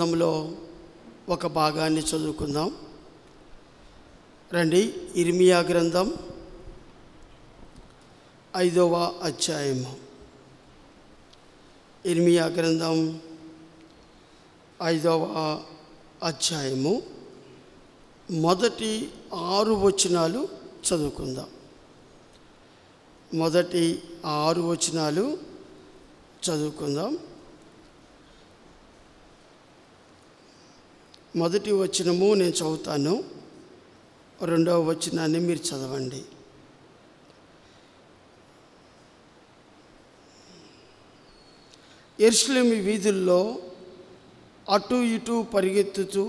గ్రంథంలో ఒక భాగాన్ని చదువుకుందాం. రండి. ఇర్మియా గ్రంథం 5వ అధ్యాయము. ఇర్మియా గ్రంథం 5వ అధ్యాయము మొదటి 6 వచనాలు చదువుకుందాం. మొదటి 6 వచనాలు చదువుకుందాం. మొదటి వచనము నేను చదువుతాను, రెండవ వచనాన్ని మీరు చదవండి. యెరూషలేము వీధుల్లో అటు ఇటు పరిగెత్తుతూ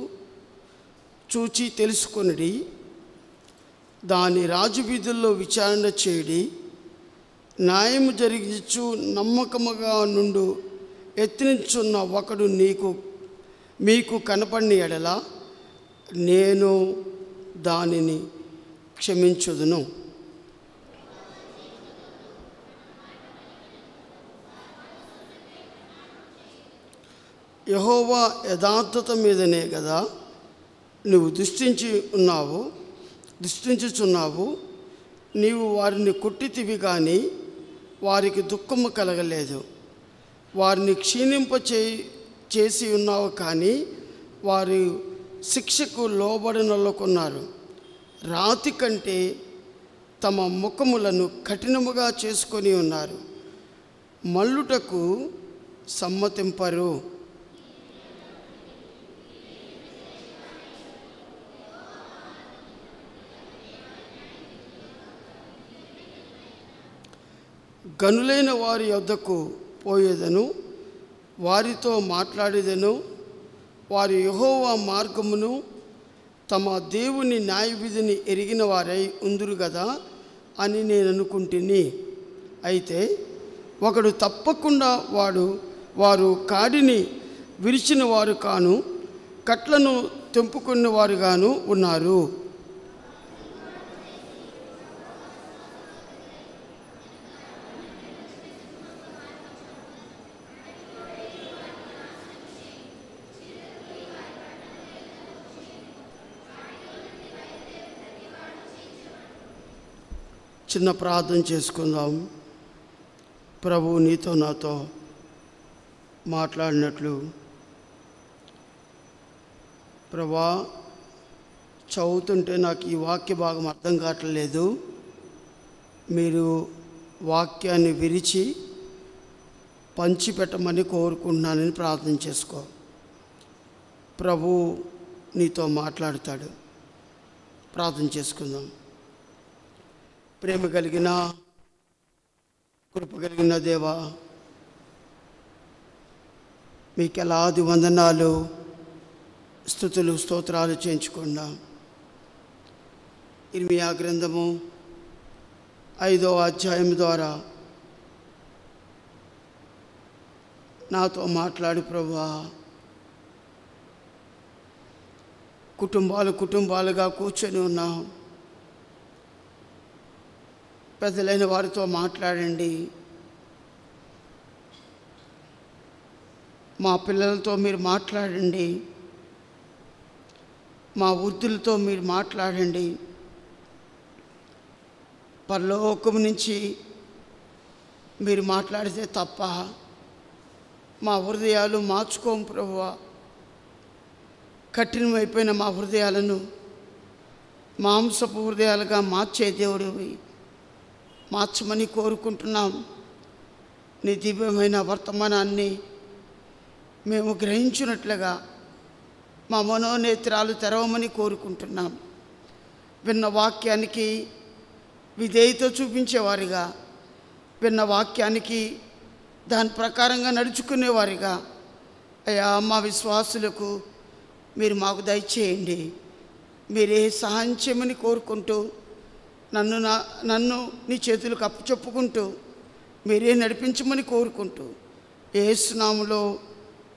చూచి తెలుసుకొనిడి, దాని రాజు వీధుల్లో విచారణ చేయడి, న్యాయము జరిగించు నమ్మకముగా నుండు ఎత్తించున్న ఒకడు మీకు కనపడిన ఎడల నేను దానిని క్షమించుదును. యెహోవా యథార్థత మీదనే కదా నువ్వు దృష్టించుచున్నావు. నీవు వారిని కొట్టితివి కానీ వారికి దుఃఖము కలగలేదు. వారిని చేసి ఉన్నావు కానీ వారి శిక్షకు లోబడనొల్లుకున్నారు. రాతి కంటే తమ ముఖములను కఠినముగా చేసుకొని ఉన్నారు. మల్లుటకు సమ్మతింపరు. గనులైన వారి యొద్దకు పోయేదను, వారితో మాట్లాడేదను. వారి యెహోవా మార్గమును తమ దేవుని న్యాయవిధిని ఎరిగిన వారై ఉందురు కదా అని నేను అనుకుంటుని. అయితే ఒకడు తప్పకుండా వారు కాడిని విరిచిన వారు కాను, కట్లను తెంపుకున్న వారుగాను ఉన్నారు. చిన్న ప్రార్థన చేసుకుందాం. ప్రభు నీతో నాతో మాట్లాడినట్లు ప్రభా, చదువుతుంటే నాకు ఈ వాక్య భాగం అర్థం కావట్లేదు. మీరు వాక్యాన్ని విరిచి పంచిపెట్టమని కోరుకుంటున్నానని ప్రార్థన చేసుకో. ప్రభు నీతో మాట్లాడతాడు. ప్రార్థన చేసుకుందాం. ప్రేమ కలిగిన కృప కలిగిన దేవా, మీకు ఎలాది వందనాలు, స్తుతులు, స్తోత్రాలు చేయించుకున్నా. ఇర్మియా గ్రంథము 5వ అధ్యాయం ద్వారా నాతో మాట్లాడు ప్రభువా. కుటుంబాలుగా కూర్చొని ఉన్నాం. పెద్దలైన వారితో మాట్లాడండి. మా పిల్లలతో మీరు మాట్లాడండి. మా వృద్ధులతో మీరు మాట్లాడండి. పరలోకం నుంచి మీరు మాట్లాడితే తప్ప మా హృదయాలు మార్చుకోము ప్రభువా. కఠినమైపోయిన మా హృదయాలను మాంసపు హృదయాలుగా మార్చే దేవుడివి మార్చమని కోరుకుంటున్నాం. నీ దివ్యమైన వర్తమానాన్ని మేము గ్రహించినట్లుగా మా మనోనేత్రాలు తెరవమని కోరుకుంటున్నాం. విన్న వాక్యానికి విధేయత చూపించేవారిగా, విన్న వాక్యానికి దాని ప్రకారంగా నడుచుకునేవారిగా అయ్యా మా విశ్వాసులకు మీరు మాకు దయచేయండి. మీరే సహాయం చేయమని కోరుకుంటూ నన్ను నీ చేతులకు అప్పచెప్పుకుంటూ మీరే నడిపించమని కోరుకుంటూ యేసు నామములో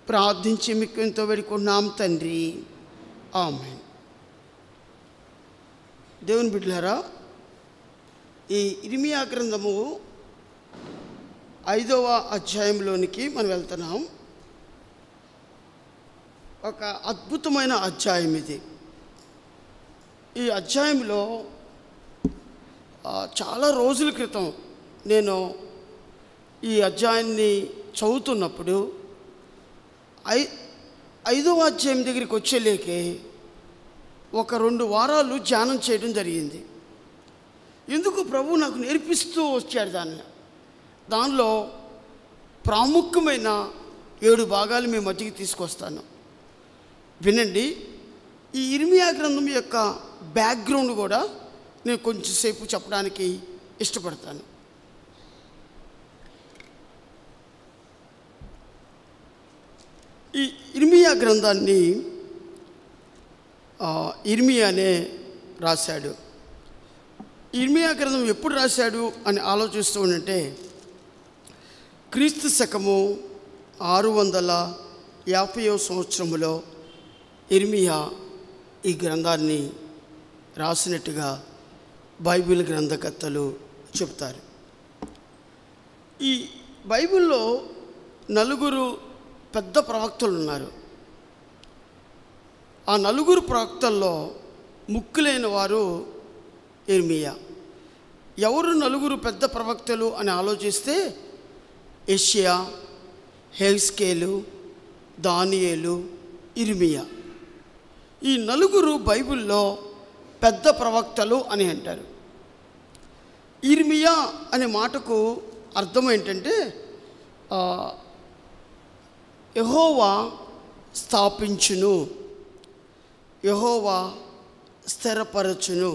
ప్రార్థించి మీకు ఎంతో వేడుకున్నాం తండ్రి. ఆమేన్. దేవుని బిడ్డలారా, ఈ ఇర్మియా గ్రంథము 5వ అధ్యాయంలోనికి మనం వెళ్తున్నాం. ఒక అద్భుతమైన అధ్యాయం ఇది. ఈ అధ్యాయంలో చాలా రోజుల క్రితం నేను ఈ అధ్యాయాన్ని చదువుతున్నప్పుడు 5వ అధ్యాయం దగ్గరికి వచ్చేలేకే ఒక 2 వారాలు ధ్యానం చేయడం జరిగింది. ఎందుకు ప్రభు నాకు నేర్పిస్తూ వచ్చాడు దానిలో ప్రాముఖ్యమైన 7 భాగాలు మీ మధ్యకి తీసుకొస్తాను. వినండి. ఈ ఇర్మియా గ్రంథం యొక్క బ్యాక్గ్రౌండ్ కూడా నేను కొంచెంసేపు చెప్పడానికి ఇష్టపడతాను. ఈ ఇర్మియా గ్రంథాన్ని ఇర్మియానే రాశాడు. ఇర్మియా గ్రంథం ఎప్పుడు రాశాడు అని ఆలోచిస్తూ ఉంటే క్రీస్తు శకము 650వ సంవత్సరంలో ఇర్మియా ఈ గ్రంథాన్ని రాసినట్టుగా బైబిల్ గ్రంథకర్తలు చెప్తారు. ఈ బైబిల్లో 4 పెద్ద ప్రవక్తలు ఉన్నారు. ఆ 4 ప్రవక్తల్లో ముఖ్యులైన వారు ఇర్మియా. ఎవరు 4 పెద్ద ప్రవక్తలు అని ఆలోచిస్తే యెషయా, హెజ్కేలు, దానియేలు, ఇర్మియా. ఈ 4 బైబిల్లో పెద్ద ప్రవక్తలు అని అంటారు. ఇర్మియా అనే మాటకు అర్థం ఏంటంటే యెహోవా స్థాపించును, యెహోవా స్థిరపరచును.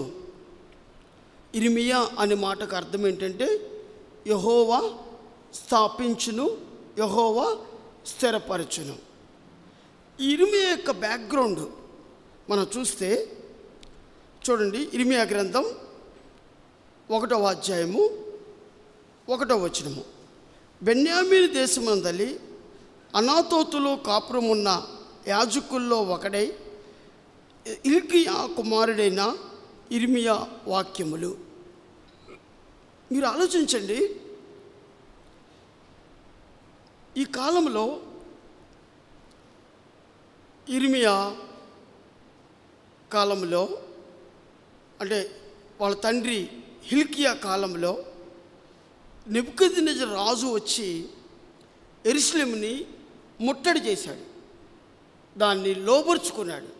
ఇర్మియా అనే మాటకు అర్థం ఏంటంటే యెహోవా స్థాపించును, యెహోవా స్థిరపరచును. ఇర్మియా యొక్క బ్యాక్గ్రౌండ్ మనం చూస్తే చూడండి. ఇర్మియా గ్రంథం 1వ అధ్యాయము 1వ వచనము. బెన్యామీను దేశమందలి అనాతోతులో కాపురమున్న యాజకుల్లో ఒకడై హిల్కీయా కుమారుడైన ఇర్మియా వాక్యములు. మీరు ఆలోచించండి. ఈ కాలంలో ఇర్మియా కాలంలో అంటే వాళ్ళ తండ్రి హిల్కీయా కాలంలో నెబుకద్నెజరు రాజు వచ్చి యెరూషలేముని ముట్టడి చేశాడు, దాన్ని లోబర్చుకున్నాడు.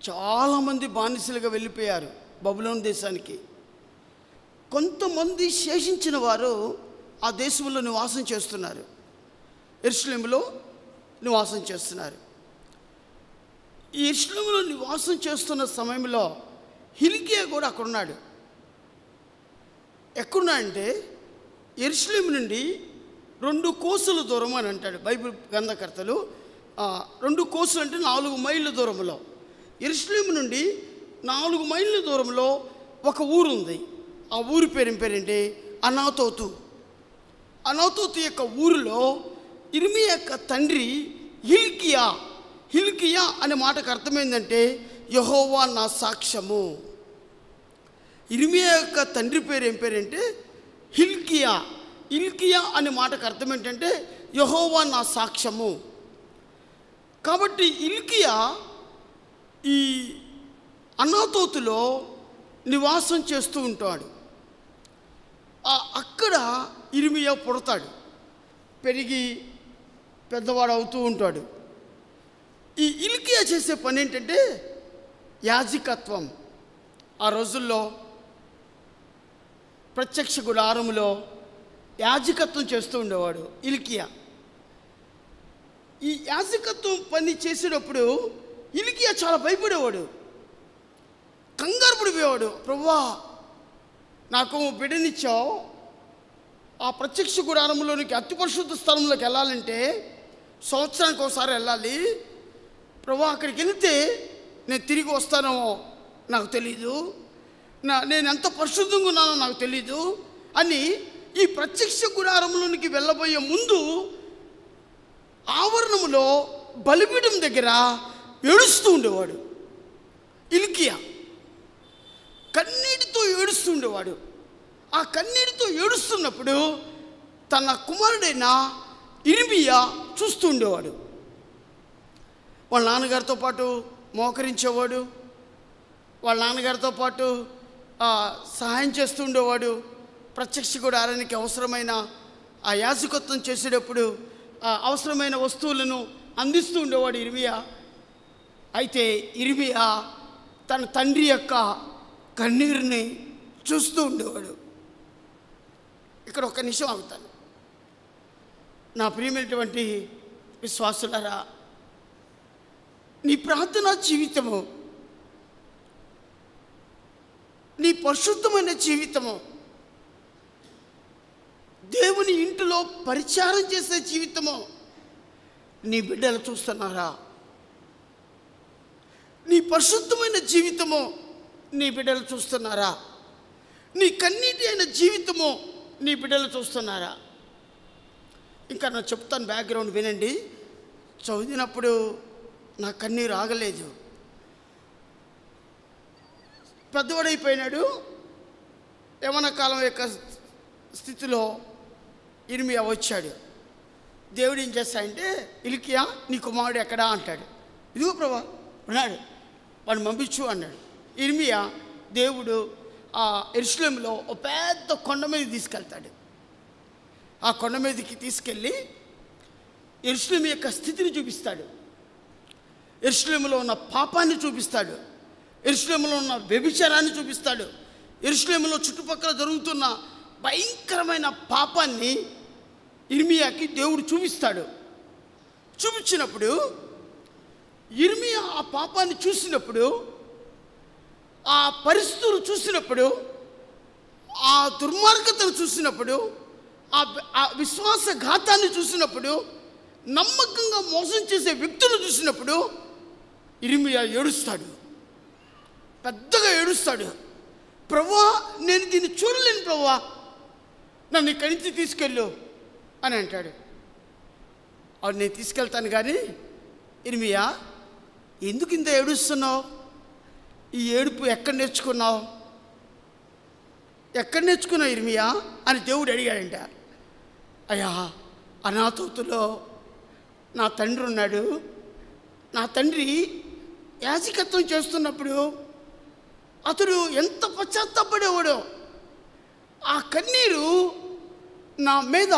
చాలామంది బానిసలుగా వెళ్ళిపోయారు బబులోను దేశానికి. కొంతమంది శేషించిన వారు ఆ దేశంలో నివాసం చేస్తున్నారు, యెరూషలేములో నివాసం చేస్తున్నారు. ఈ యెరూషలేములో నివాసం చేస్తున్న సమయంలో హిల్కీయా కూడా అక్కడ ఉన్నాడు. ఎక్కడున్నాడంటే యెరూషలేము నుండి 2 కోసుల దూరం అని అంటాడు బైబిల్ గ్రంథకర్తలు. 2 కోసులు అంటే 4 మైళ్ళ దూరంలో. యెరూషలేము నుండి 4 మైళ్ళ దూరంలో ఒక ఊరు ఉంది. ఆ ఊరి పేరేంటి? అనాతోతు. అనాతోతు యొక్క ఊరిలో ఇర్మియా యొక్క తండ్రి హిల్కీయా. హిల్కీయా అనే మాటకు అర్థమైందంటే యెహోవా నా సాక్ష్యము. ఇర్మియా యొక్క తండ్రి పేరు ఏం పేరంటే హిల్కీయా. హిల్కీయా అనే మాటకు అర్థం ఏంటంటే యెహోవా నా సాక్ష్యము. కాబట్టి హిల్కీయా ఈ అనాతోతులో నివాసం చేస్తూ ఉంటాడు. అక్కడ ఇర్మియా పుడతాడు, పెరిగి పెద్దవాడు అవుతూ ఉంటాడు. ఈ హిల్కీయా చేసే పని ఏంటంటే యాజకత్వం. ఆ రోజుల్లో ప్రత్యక్ష గుడారములో యాజకత్వం చేస్తూ ఉండేవాడు హిల్కీయా. ఈ యాజకత్వం పని చేసేటప్పుడు హిల్కీయా చాలా భయపడేవాడు, కంగారు పడిపోయేవాడు. ప్రభువా, నాకు బిడ్డనిచ్చావు, ఆ ప్రత్యక్ష గుడారంలోనికి అతి పరిశుద్ధ స్థలంలోకి వెళ్ళాలంటే సంవత్సరానికి ఒకసారి వెళ్ళాలి. ప్రభువా, అక్కడికి వెళితే నేను తిరిగి వస్తానో నాకు తెలీదు, నేను ఎంత పరిశుద్ధంగా ఉన్నానో నాకు తెలీదు అని ఈ ప్రత్యక్ష గుడారంలోనికి వెళ్ళబోయే ముందు ఆవరణములో బలిపీఠం దగ్గర ఏడుస్తూ ఉండేవాడు హిల్కీయా. కన్నీటితో ఏడుస్తూ ఉండేవాడు. ఆ కన్నీటితో ఏడుస్తున్నప్పుడు తన కుమారుడైన ఇర్మియా చూస్తూ ఉండేవాడు. వాళ్ళ నాన్నగారితో పాటు మోకరించేవాడు, వాళ్ళ నాన్నగారితో పాటు సహాయం చేస్తూ ఉండేవాడు. ప్రత్యక్ష గుడారానికి అవసరమైన ఆ యాజకత్వం చేసేటప్పుడు అవసరమైన వస్తువులను అందిస్తూ ఉండేవాడు ఇర్మియా. అయితే ఇర్మియా తన తండ్రి యొక్క కన్నీరుని చూస్తూ ఉండేవాడు. ఇక్కడ ఒక నిమిషం ఆగుతాను. నా ప్రియమైనటువంటి విశ్వాసులారా, నీ ప్రార్థనా జీవితము, నీ పరిశుద్ధమైన జీవితము, దేవుని ఇంటిలో పరిచారం చేసే జీవితము నీ బిడ్డలు చూస్తున్నారా? నీ పరిశుద్ధమైన జీవితము నీ బిడ్డలు చూస్తున్నారా? నీ కన్నీటి అయిన జీవితము నీ బిడ్డలు చూస్తున్నారా? ఇంకా నేను చెప్తాను, బ్యాక్గ్రౌండ్ వినండి. చదివినప్పుడు నా కన్నీరు ఆగలేదు. పెద్దవాడైపోయినాడు. యవ్వన కాలం యొక్క స్థితిలో ఇర్మియా వచ్చాడు. దేవుడు ఏం చేస్తాడంటే, హిల్కీయా నీ కుమారుడు ఎక్కడా అంటాడు. ఇదిగో ప్రభా ఉన్నాడు, వాడిని పంపించు అన్నాడు. ఇర్మియా దేవుడు యెరూషలేములో ఒక పెద్ద కొండ మీద తీసుకెళ్తాడు. ఆ కొండ మీదకి తీసుకెళ్ళి యెరూషలేము యొక్క స్థితిని చూపిస్తాడు. యెరూషలేములో ఉన్న పాపాన్ని చూపిస్తాడు. యెరూషలేములో ఉన్న వ్యభిచారాన్ని చూపిస్తాడు. యెరూషలేములో చుట్టుపక్కల జరుగుతున్న భయంకరమైన పాపాన్ని ఇర్మియాకి దేవుడు చూపిస్తాడు. చూపించినప్పుడు ఇర్మియా ఆ పాపాన్ని చూసినప్పుడు, ఆ పరిస్థితులు చూసినప్పుడు, ఆ దుర్మార్గతను చూసినప్పుడు, ఆ విశ్వాసఘాతాన్ని చూసినప్పుడు, నమ్మకంగా మోసం చేసే వ్యక్తులు చూసినప్పుడు ఇర్మియా ఏడుస్తాడు, పెద్దగా ఏడుస్తాడు. ప్రభువా, నేను దీన్ని చూడలేను ప్రభువా, నన్ను ఇక్కడి నుంచి తీసుకెళ్ళు అని అంటాడు. అవును, నేను తీసుకెళ్తాను, కానీ ఇర్మియా ఎందుకు ఇంత ఏడుస్తున్నావు? ఈ ఏడుపు ఎక్కడ నేర్చుకున్నావు? ఎక్కడ నేర్చుకున్నావు ఇర్మియా అని దేవుడు అడిగాడంట. అయ్యా, అనాథోతులో నా తండ్రి ఉన్నాడు. నా తండ్రి యాజకత్వం చేస్తున్నప్పుడు అతడు ఎంత పశ్చాత్తాపడేవాడో. ఆ కన్నీరు నా మీద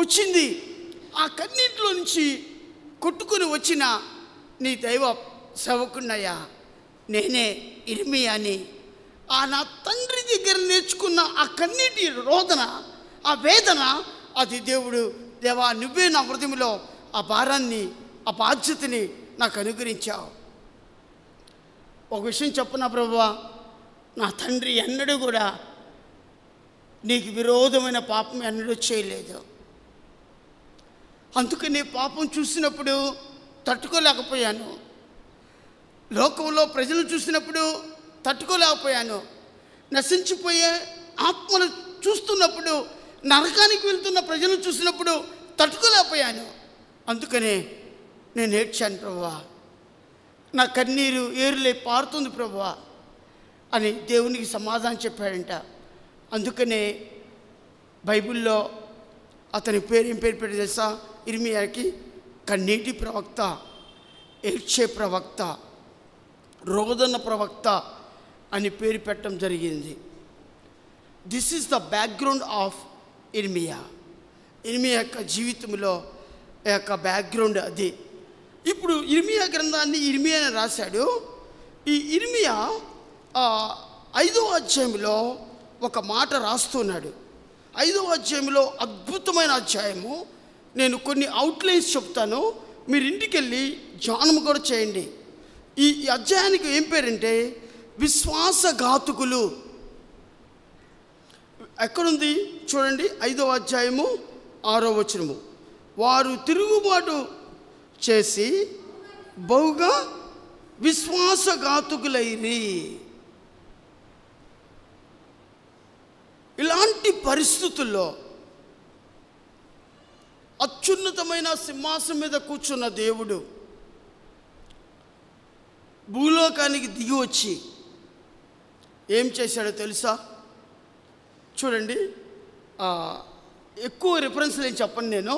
వచ్చింది. ఆ కన్నీటిలో నుంచి కొట్టుకుని వచ్చిన నీ దైవ సేవకున్నయ్యా, నేనే ఇర్మియాని. నా తండ్రి దగ్గర నేర్చుకున్న ఆ కన్నీటి రోదన, ఆ వేదన, అది దేవుడు, దేవా నువ్వే నా హృదయంలో ఆ భారాన్ని, ఆ బాధ్యతని నాకు అనుగ్రహించావు. ఒక విషయం చెప్పనా ప్రభువా, నా తండ్రి ఎన్నడూ కూడా నీకు విరోధమైన పాపం ఎన్నడూ చేయలేదు. అందుకని పాపం చూసినప్పుడు తట్టుకోలేకపోయాను. లోకంలో ప్రజలు చూసినప్పుడు తట్టుకోలేకపోయాను. నశించిపోయే ఆత్మలు చూస్తున్నప్పుడు, నరకానికి వెళ్తున్న ప్రజలు చూసినప్పుడు తట్టుకోలేకపోయాను. అందుకనే నేను ఏడ్చాను ప్రభువా, నా కన్నీరు ఏరులే పారుతుంది ప్రభువా అని దేవునికి సమాధానం చెప్పాడంట. అందుకనే బైబిల్లో అతని పేరు ఏం పేరు పెట్టి తెలుసా? ఇర్మియాకి కన్నీటి ప్రవక్త, ఏడ్చే ప్రవక్త, రోదన ప్రవక్త అని పేరు పెట్టడం జరిగింది. This is the background of ఇర్మియా. ఇర్మియా యొక్క జీవితంలో యొక్క బ్యాక్గ్రౌండ్ అది. ఇప్పుడు ఇర్మియా గ్రంథాన్ని ఇర్మియా రాశాడు. ఈ ఇర్మియా 5వ అధ్యాయంలో ఒక మాట రాస్తున్నాడు. 5వ అధ్యాయంలో అద్భుతమైన అధ్యాయము. నేను కొన్ని అవుట్లైన్స్ చెప్తాను, మీరు ఇంటికి వెళ్ళి ధ్యానం కూడా చేయండి. ఈ అధ్యాయానికి ఏం పేరంటే విశ్వాసఘాతుకులు. ఎక్కడుంది చూడండి, 5వ అధ్యాయము 6వ వచనము. వారు తిరుగుబాటు చేసి బహుగా విశ్వాసఘాతుకులైరి. ఇలాంటి పరిస్థితుల్లో అత్యున్నతమైన సింహాసనం మీద కూర్చున్న దేవుడు భూలోకానికి దిగి వచ్చి ఏం చేశాడో తెలుసా? చూడండి, ఎక్కువ రిఫరెన్స్లు ఏం చెప్పను, నేను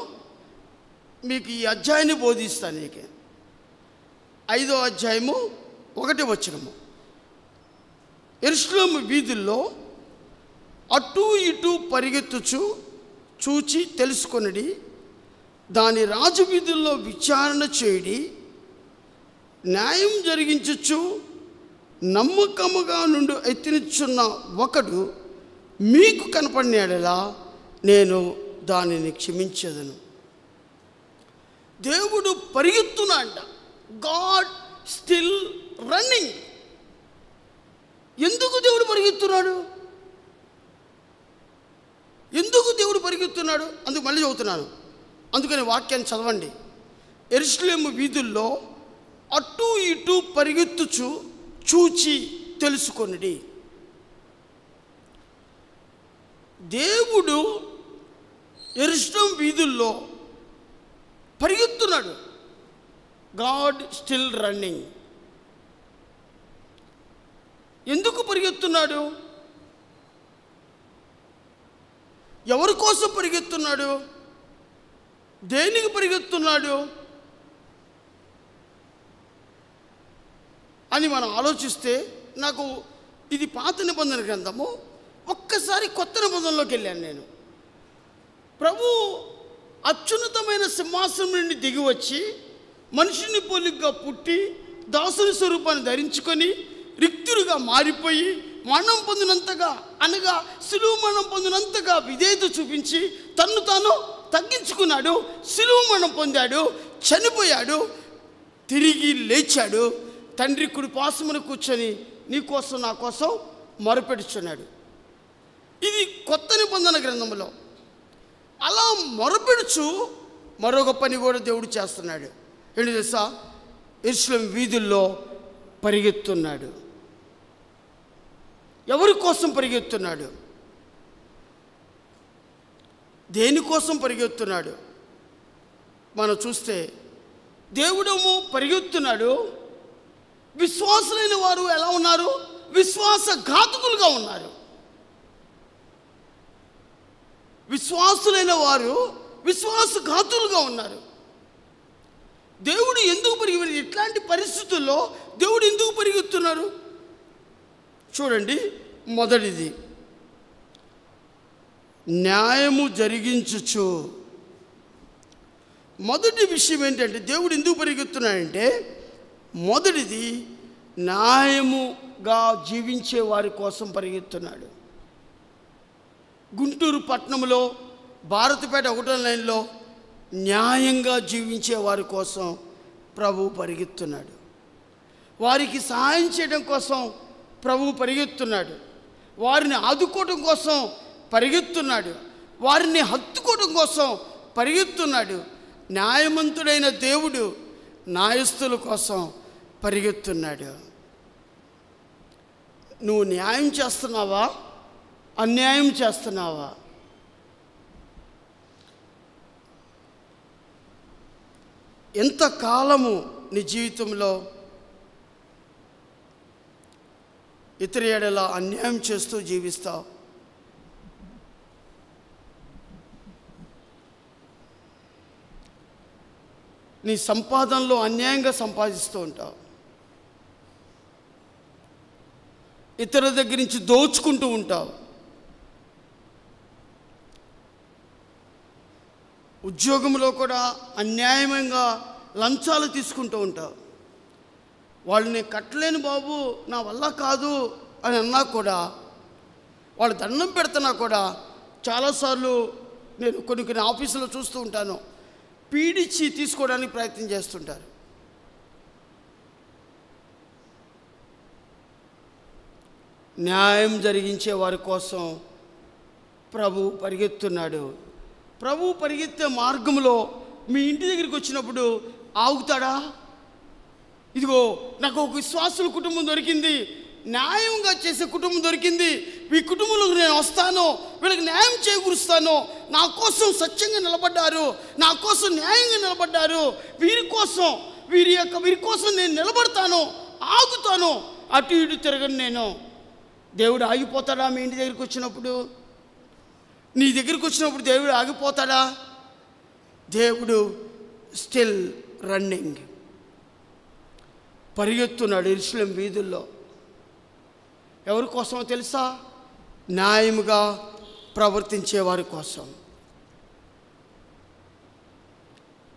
మీకు ఈ అధ్యాయాన్ని బోధిస్తాను. 5వ అధ్యాయము 1వ వచనము. యెరూషలేము వీధుల్లో అటు ఇటు పరిగెత్తుచు చూచి తెలుసుకొనిడి, దాని రాజవీధుల్లో విచారణ చేయడి, న్యాయం జరిగించుచు నమ్మకముగా నుండి ఎత్తినిచ్చున్న ఒకడు మీకు కనపడినలా నేను దానిని క్షమించదను. దేవుడు పరిగెత్తునంట. God still running. ఎందుకు దేవుడు పరిగెత్తున్నాడు? ఎందుకు దేవుడు పరిగెత్తున్నాడు? అందుకు మళ్ళీ చదువుతున్నాను. అందుకని వాక్యాన్ని చదవండి. యెరూషలేము వీధుల్లో అటు ఇటు పరిగెత్తుచు చూచి తెలుసుకొనిడి. దేవుడు యెరూషలేము వీధుల్లో పరిగెత్తున్నాడు. God still running. ఎందుకు పరిగెత్తున్నాడు? ఎవరి కోసం పరిగెత్తున్నాడు? దేనికి పరిగెత్తున్నాడు అని మనం ఆలోచిస్తే, నాకు ఇది పాత నిబంధన గ్రంథము. ఒక్కసారి కొత్త నిబంధనలోకి వెళ్ళాను నేను. ప్రభు అత్యున్నతమైన సింహాసనం నుండి దిగి వచ్చి మనిషిని పోలికగా పుట్టి దాసుని స్వరూపాన్ని ధరించుకొని రిక్తులుగా మారిపోయి మరణం పొందినంతగా, అనగా సిలువ మరణం పొందినంతగా విధేయత చూపించి తన్ను తాను తగ్గించుకున్నాడు. సిలువ మరణం పొందాడు, చనిపోయాడు, తిరిగి లేచాడు. తండ్రి కుడి పార్శ్వమున కూర్చొని నీ కోసం నా కోసం మొరపెడుచున్నాడు. ఇది కొత్త నిబంధన గ్రంథంలో. అలా మొరపెడుచు మరొక పని కూడా దేవుడు చేస్తున్నాడు. ఏంటి తెలుసా? యెరూషలేము వీధుల్లో పరిగెత్తున్నాడు. ఎవరి కోసం పరిగెత్తున్నాడు? దేనికోసం పరిగెత్తున్నాడు? మనం చూస్తే దేవుడేమో పరిగెత్తున్నాడు. విశ్వాసులైన వారు ఎలా ఉన్నారు? విశ్వాసఘాతకులుగా ఉన్నారు. విశ్వాసులైన వారు విశ్వాసఘాతులుగా ఉన్నారు. దేవుడు ఎందుకు పరిగెత్తారు? ఇట్లాంటి పరిస్థితుల్లో దేవుడు ఎందుకు పరిగెత్తున్నారు? చూడండి, మొదటిది న్యాయము జరిగించుచు. మొదటి విషయం ఏంటంటే దేవుడు ఎందుకు పరిగెత్తున్నాడంటే, మొదటిది న్యాయముగా జీవించే వారి కోసం పరిగెత్తున్నాడు. గుంటూరు పట్టణంలో భారతపేట 1వ లైన్లో న్యాయంగా జీవించే వారి కోసం ప్రభు పరిగెత్తున్నాడు. వారికి సహాయం చేయడం కోసం ప్రభు పరిగెత్తున్నాడు. వారిని ఆదుకోవడం కోసం పరిగెత్తున్నాడు. వారిని హత్తుకోవడం కోసం పరిగెత్తున్నాడు. న్యాయవంతుడైన దేవుడు న్యాయస్తుల కోసం పరిగెత్తున్నాడు. నువ్వు న్యాయం చేస్తున్నావా? అన్యాయం చేస్తున్నావా? ఎంతకాలము నీ జీవితంలో ఇతర ఎడల అన్యాయం చేస్తూ జీవిస్తావు? నీ సంపాదనలో అన్యాయంగా సంపాదిస్తూ ఉంటావు. ఇతరుల దగ్గర నుంచి దోచుకుంటూ ఉంటావు. ఉద్యోగంలో కూడా అన్యాయంగా లంచాలు తీసుకుంటూ ఉంటావు. వాళ్ళు నేను కట్టలేను బాబు, నా వల్ల కాదు అని అన్నా కూడా, వాళ్ళు దండం పెడుతున్నా కూడా చాలాసార్లు నేను కొన్ని ఆఫీసులో చూస్తూ ఉంటాను, పీడిచ్చి తీసుకోవడానికి ప్రయత్నం చేస్తుంటారు. న్యాయం జరిగించే వారి కోసం ప్రభు పరిగెత్తున్నాడు. ప్రభు పరిగెత్తే మార్గంలో మీ ఇంటి దగ్గరికి వచ్చినప్పుడు ఆగుతాడా? ఇదిగో నాకు ఒక విశ్వాసుల కుటుంబం దొరికింది, న్యాయంగా చేసే కుటుంబం దొరికింది, ఈ కుటుంబంలోకి నేను వస్తాను, వీళ్ళకి న్యాయం చేకూరుస్తాను, నా కోసం సత్యంగా నిలబడ్డారు, నా కోసం న్యాయంగా నిలబడ్డారు, వీరి కోసం నేను నిలబడతాను, ఆగుతాను, అటు ఇటు తిరగను నేను. దేవుడు ఆగిపోతాడా? మీ ఇంటి దగ్గరికి వచ్చినప్పుడు, నీ దగ్గరికి వచ్చినప్పుడు దేవుడు ఆగిపోతాడా? దేవుడు స్టిల్ రన్నింగ్. పరిగెత్తున్నాడు యెరూషలేము వీధుల్లో. ఎవరి కోసమో తెలుసా? న్యాయముగా ప్రవర్తించే వారి కోసం.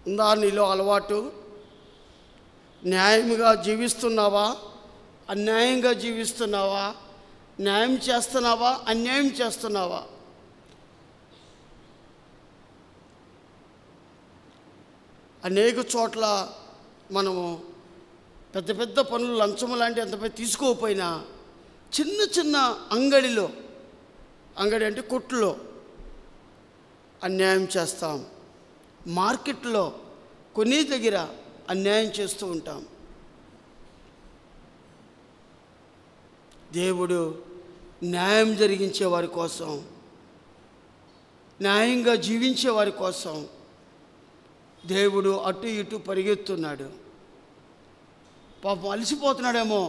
ఉందా నీలో అలవాటు? న్యాయముగా జీవిస్తున్నావా? అన్యాయంగా జీవిస్తున్నావా? న్యాయం చేస్తున్నావా? అన్యాయం చేస్తున్నావా? అనేక చోట్ల మనము పెద్ద పెద్ద పనులు, లంచము లాంటి అంత తీసుకోకపోయినా చిన్న చిన్న అంగడిలో, అంగడి అంటే కొట్టులో అన్యాయం చేస్తాం. మార్కెట్లో కొనే దగ్గర అన్యాయం చేస్తూ ఉంటాం. దేవుడు న్యాయం జరిగించే వారి కోసం, న్యాయంగా జీవించే వారి కోసం దేవుడు అటు ఇటు పరిగెత్తున్నాడు. పాపం అలసిపోతున్నాడేమో,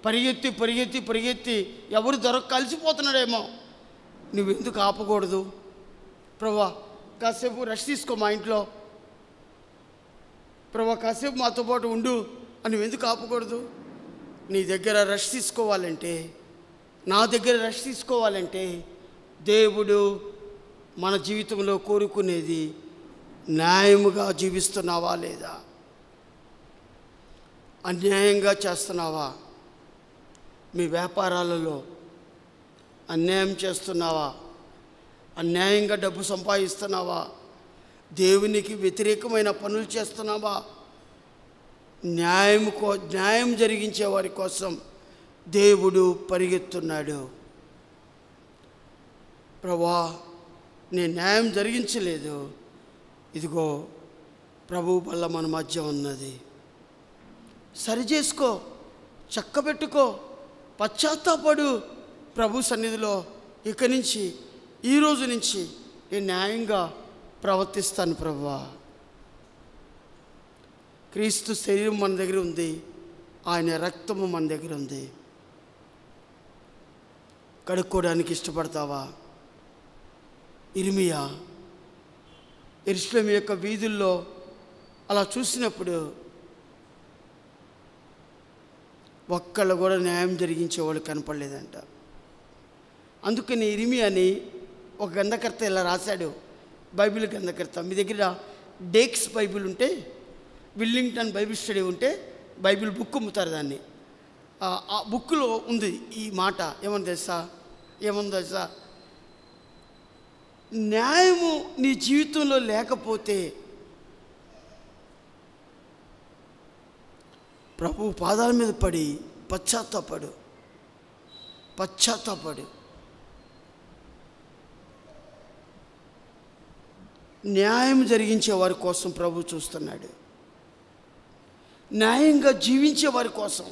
పరిగెత్తి పరిగెత్తి పరిగెత్తి ఎవరు దొరక్క అలసిపోతున్నాడేమో. నువ్వెందుకు ఆపకూడదు? ప్రభువా కాసేపు రెస్ట్ తీసుకో మా ఇంట్లో, ప్రభువా కాసేపు మాతో పాటు ఉండు అని నువ్వెందుకు ఆపకూడదు? నీ దగ్గర రెస్ట్ తీసుకోవాలంటే, నా దగ్గర రెస్ట్ తీసుకోవాలంటే దేవుడు మన జీవితంలో కోరుకునేది న్యాయముగా జీవిస్తున్నావా లేదా? అన్యాయంగా చేస్తున్నావా? మీ వ్యాపారాలలో అన్యాయం చేస్తున్నావా? అన్యాయంగా డబ్బు సంపాదిస్తున్నావా? దేవునికి వ్యతిరేకమైన పనులు చేస్తున్నావా? న్యాయం జరిగించే వారి కోసం దేవుడు పరిగెత్తున్నాడు. ప్రభువా నేను న్యాయం జరిగించలేదు, ఇదిగో ప్రభువు వల్ల మన మధ్య ఉన్నది, సరిచేసుకో, చక్కబెట్టుకో, పశ్చాత్తాపడు ప్రభు సన్నిధిలో. ఇక నుంచి, ఈ రోజు నుంచి నేను న్యాయంగా ప్రవర్తిస్తాను ప్రభువా. క్రీస్తు శరీరం మన దగ్గర ఉంది, ఆయన రక్తము మన దగ్గర ఉంది. కడుక్కోవడానికి ఇష్టపడతావా? ఇర్మియా యెరూషలేము యొక్క వీధుల్లో అలా చూసినప్పుడు ఒక్కళ్ళు కూడా న్యాయం జరిగించేవాళ్ళు కనపడలేదంట. అందుకని ఇర్మియాని ఒక గ్రంథకర్త ఇలా రాశాడు, బైబిల్ గ్రంథకర్త. మీ దగ్గర డేక్స్ బైబిల్ ఉంటే, విల్లింగ్టన్ బైబిల్ స్టడీ ఉంటే బైబిల్ బుక్ అమ్ముతారు దాన్ని. ఆ బుక్లో ఉంది ఈ మాట. ఏమని తెలుసా? న్యాయము నీ జీవితంలో లేకపోతే ప్రభు పాదాల మీద పడి పశ్చాత్తాపడు. న్యాయం జరిగించే వారి కోసం ప్రభు చూస్తున్నాడు. న్యాయంగా జీవించే వారి కోసం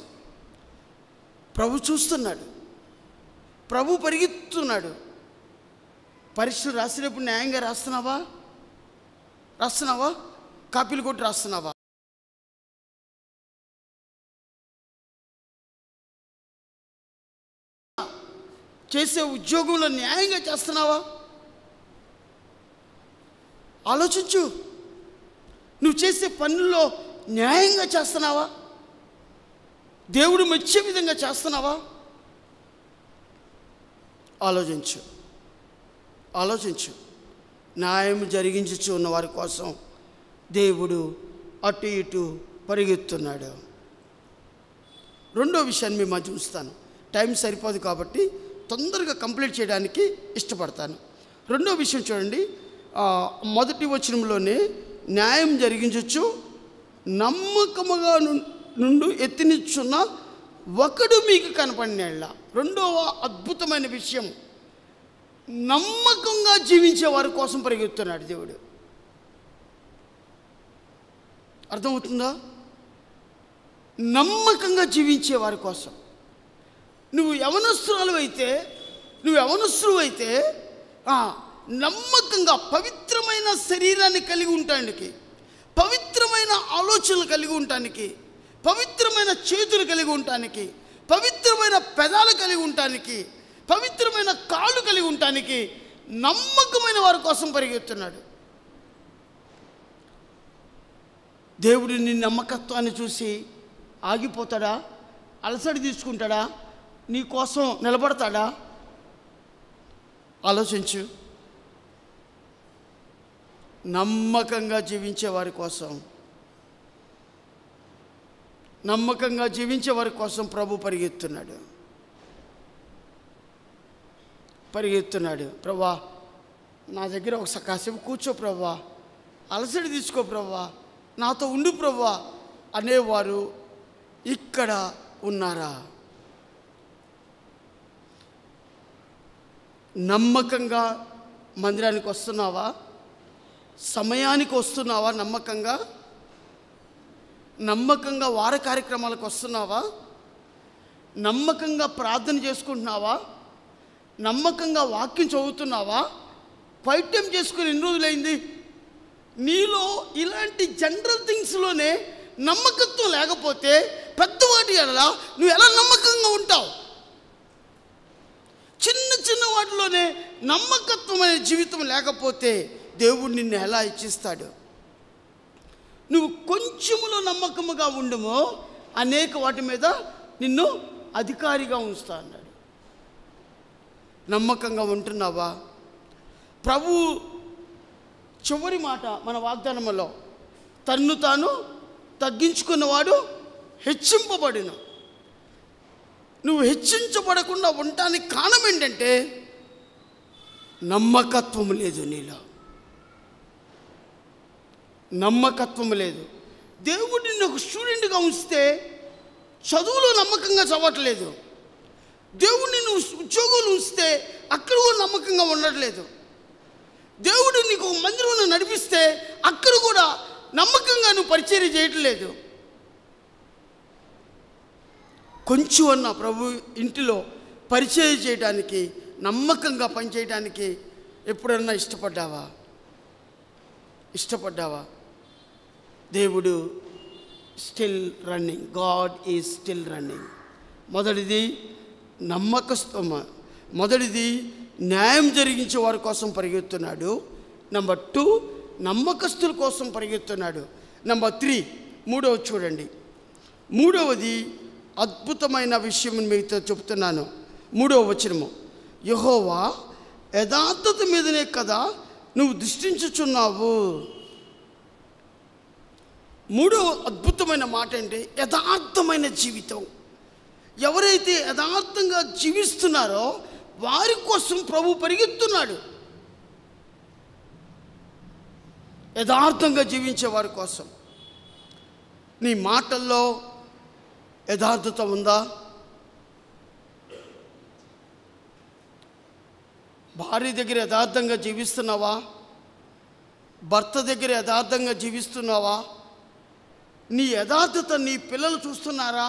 ప్రభు చూస్తున్నాడు. ప్రభు పరిగెత్తున్నాడు. పరీక్షలు రాసినప్పుడు న్యాయంగా రాస్తున్నావా? కాపీలు కొట్టి రాస్తున్నావా? చేసే ఉద్యోగంలో న్యాయంగా చేస్తున్నావా? ఆలోచించు. నువ్వు చేసే పనుల్లో న్యాయంగా చేస్తున్నావా? దేవుడు మెచ్చే విధంగా చేస్తున్నావా? ఆలోచించు. న్యాయం జరిగించుచు ఉన్న వారి కోసం దేవుడు అటు ఇటు పరిగెత్తున్నాడు. రెండో విషయాన్ని మీ మధ్య ఉంచుతాను, టైం సరిపోదు కాబట్టి తొందరగా కంప్లీట్ చేయడానికి ఇష్టపడతాను. రెండో విషయం చూడండి, మొదటి వచనంలోనే న్యాయం జరిగించచ్చు, నమ్మకముగా నుండి ఎత్తినిచ్చున్న ఒకడు మీకు కనపడినేళ్ళ. రెండవ అద్భుతమైన విషయం, నమ్మకంగా జీవించే వారి కోసం పరిగెత్తున్నాడు దేవుడు. అర్థమవుతుందా? నమ్మకంగా జీవించే వారి కోసం. నువ్వు యవనస్తురాలు అయితే నమ్మకంగా పవిత్రమైన శరీరాన్ని కలిగి ఉండటానికి, పవిత్రమైన ఆలోచనలు కలిగి ఉండటానికి, పవిత్రమైన చేతులు కలిగి ఉండటానికి, పవిత్రమైన పెదాలు కలిగి ఉండటానికి, పవిత్రమైన కాళ్ళు కలిగి ఉండటానికి నమ్మకమైన వారి కోసం పరిగెత్తున్నాడు. దేవుడు నీ నమ్మకత్వాన్ని చూసి ఆగిపోతాడా? అలసడి తీసుకుంటాడా? నీ కోసం నిలబడతాడా? ఆలోచించు. నమ్మకంగా జీవించే వారి కోసం, నమ్మకంగా జీవించే వారి కోసం ప్రభు పరిగెత్తున్నాడు. ప్రభువా, నా దగ్గర ఒకసారి కాసేపు కూర్చో ప్రభువా, అలసడి తీసుకో ప్రభువా, నాతో ఉండు ప్రభువా అనేవారు ఇక్కడ ఉన్నారా? నమ్మకంగా మందిరానికి వస్తున్నావా? సమయానికి వస్తున్నావా? నమ్మకంగా వార కార్యక్రమాలకు వస్తున్నావా? నమ్మకంగా ప్రార్థన చేసుకుంటున్నావా? నమ్మకంగా వాక్యం చదువుతున్నావా? క్వైట్ టైం చేసుకుని ఎన్ని రోజులైంది? నీలో ఇలాంటి జనరల్ థింగ్స్లోనే నమ్మకత్వం లేకపోతే పెద్దవాటి ఎడల నువ్వు ఎలా నమ్మకంగా ఉంటావు? చిన్న చిన్న వాటిలోనే నమ్మకత్వం అనే జీవితం లేకపోతే దేవుడు నిన్ను ఎలా ఇచ్చిస్తాడు? నువ్వు కొంచెములో నమ్మకముగా ఉండమో అనేక వాటి మీద నిన్ను అధికారిగా ఉంచుతా అన్నాడు. నమ్మకంగా ఉంటున్నావా? ప్రభు చివరి మాట మన వాగ్దానంలో, తన్ను తాను తగ్గించుకున్నవాడు హెచ్చింపబడును. నువ్వు హెచ్చించబడకుండా ఉండటానికి కారణం ఏంటంటే నమ్మకత్వం లేదు నీలో. నమ్మకత్వం లేదు. దేవుడు నిన్ను ఒక స్టూడెంట్గా ఉంచితే చదువులో నమ్మకంగా చదవట్లేదు. దేవుడు నిన్ను ఉద్యోగులు ఉంచితే అక్కడ కూడా నమ్మకంగా ఉండట్లేదు. దేవుడు నీకు ఒక మందిరంలో నడిపిస్తే అక్కడ కూడా నమ్మకంగా నువ్వు పరిచర్య చేయట్లేదు. కొంచెం అన్న ప్రభు ఇంటిలో పరిచర్య చేయడానికి, నమ్మకంగా పనిచేయడానికి ఎప్పుడన్నా ఇష్టపడ్డావా? దేవుడు still running. God is still running. మొదటిది న్యాయం జరిగించే వారి కోసం పరిగెత్తున్నాడు. నెంబర్ 2 నమ్మకస్తుల కోసం పరిగెత్తున్నాడు. నెంబర్ 3 మూడవది చూడండి. మూడవది అద్భుతమైన విషయం మీతో చెప్తున్నాను. 3వ వచనము, యెహోవా యథార్థత మీదనే కదా నువ్వు దృష్టించుచున్నావు. 3వ అద్భుతమైన మాట అంటే యథార్థమైన జీవితం. ఎవరైతే యథార్థంగా జీవిస్తున్నారో వారి కోసం ప్రభు పరిగెత్తున్నాడు. యథార్థంగా జీవించే వారి కోసం. నీ మాటల్లో యథార్థత ఉందా? భార్య దగ్గర యథార్థంగా జీవిస్తున్నావా? భర్త దగ్గర యథార్థంగా జీవిస్తున్నావా? నీ యథార్థత నీ పిల్లలు చూస్తున్నారా?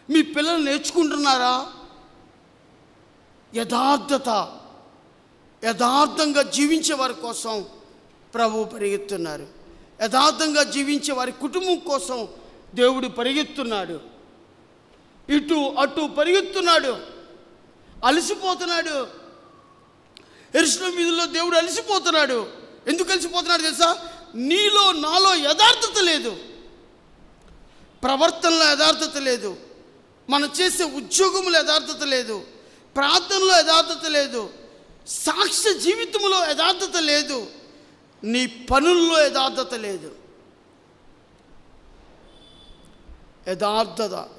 మీ పిల్లలు నేర్చుకుంటున్నారా? యథార్థంగా జీవించే వారి కోసం ప్రభు పరిగెత్తున్నారు. యథార్థంగా జీవించే వారి కుటుంబం కోసం దేవుడు పరిగెత్తున్నాడు. ఇటు అటు పరిగెత్తున్నాడు. అలసిపోతున్నాడు. యెరూషలేము వీధుల్లో దేవుడు అలసిపోతున్నాడు. ఎందుకు అలసిపోతున్నాడు తెలుసా? నీలో నాలో యథార్థత లేదు. ప్రవర్తనలో యథార్థత లేదు. మనం చేసే ఉద్యోగంలో యథార్థత లేదు. ప్రార్థనలో యథార్థత లేదు. సాక్ష్య జీవితంలో యథార్థత లేదు. నీ పనుల్లో యథార్థత లేదు.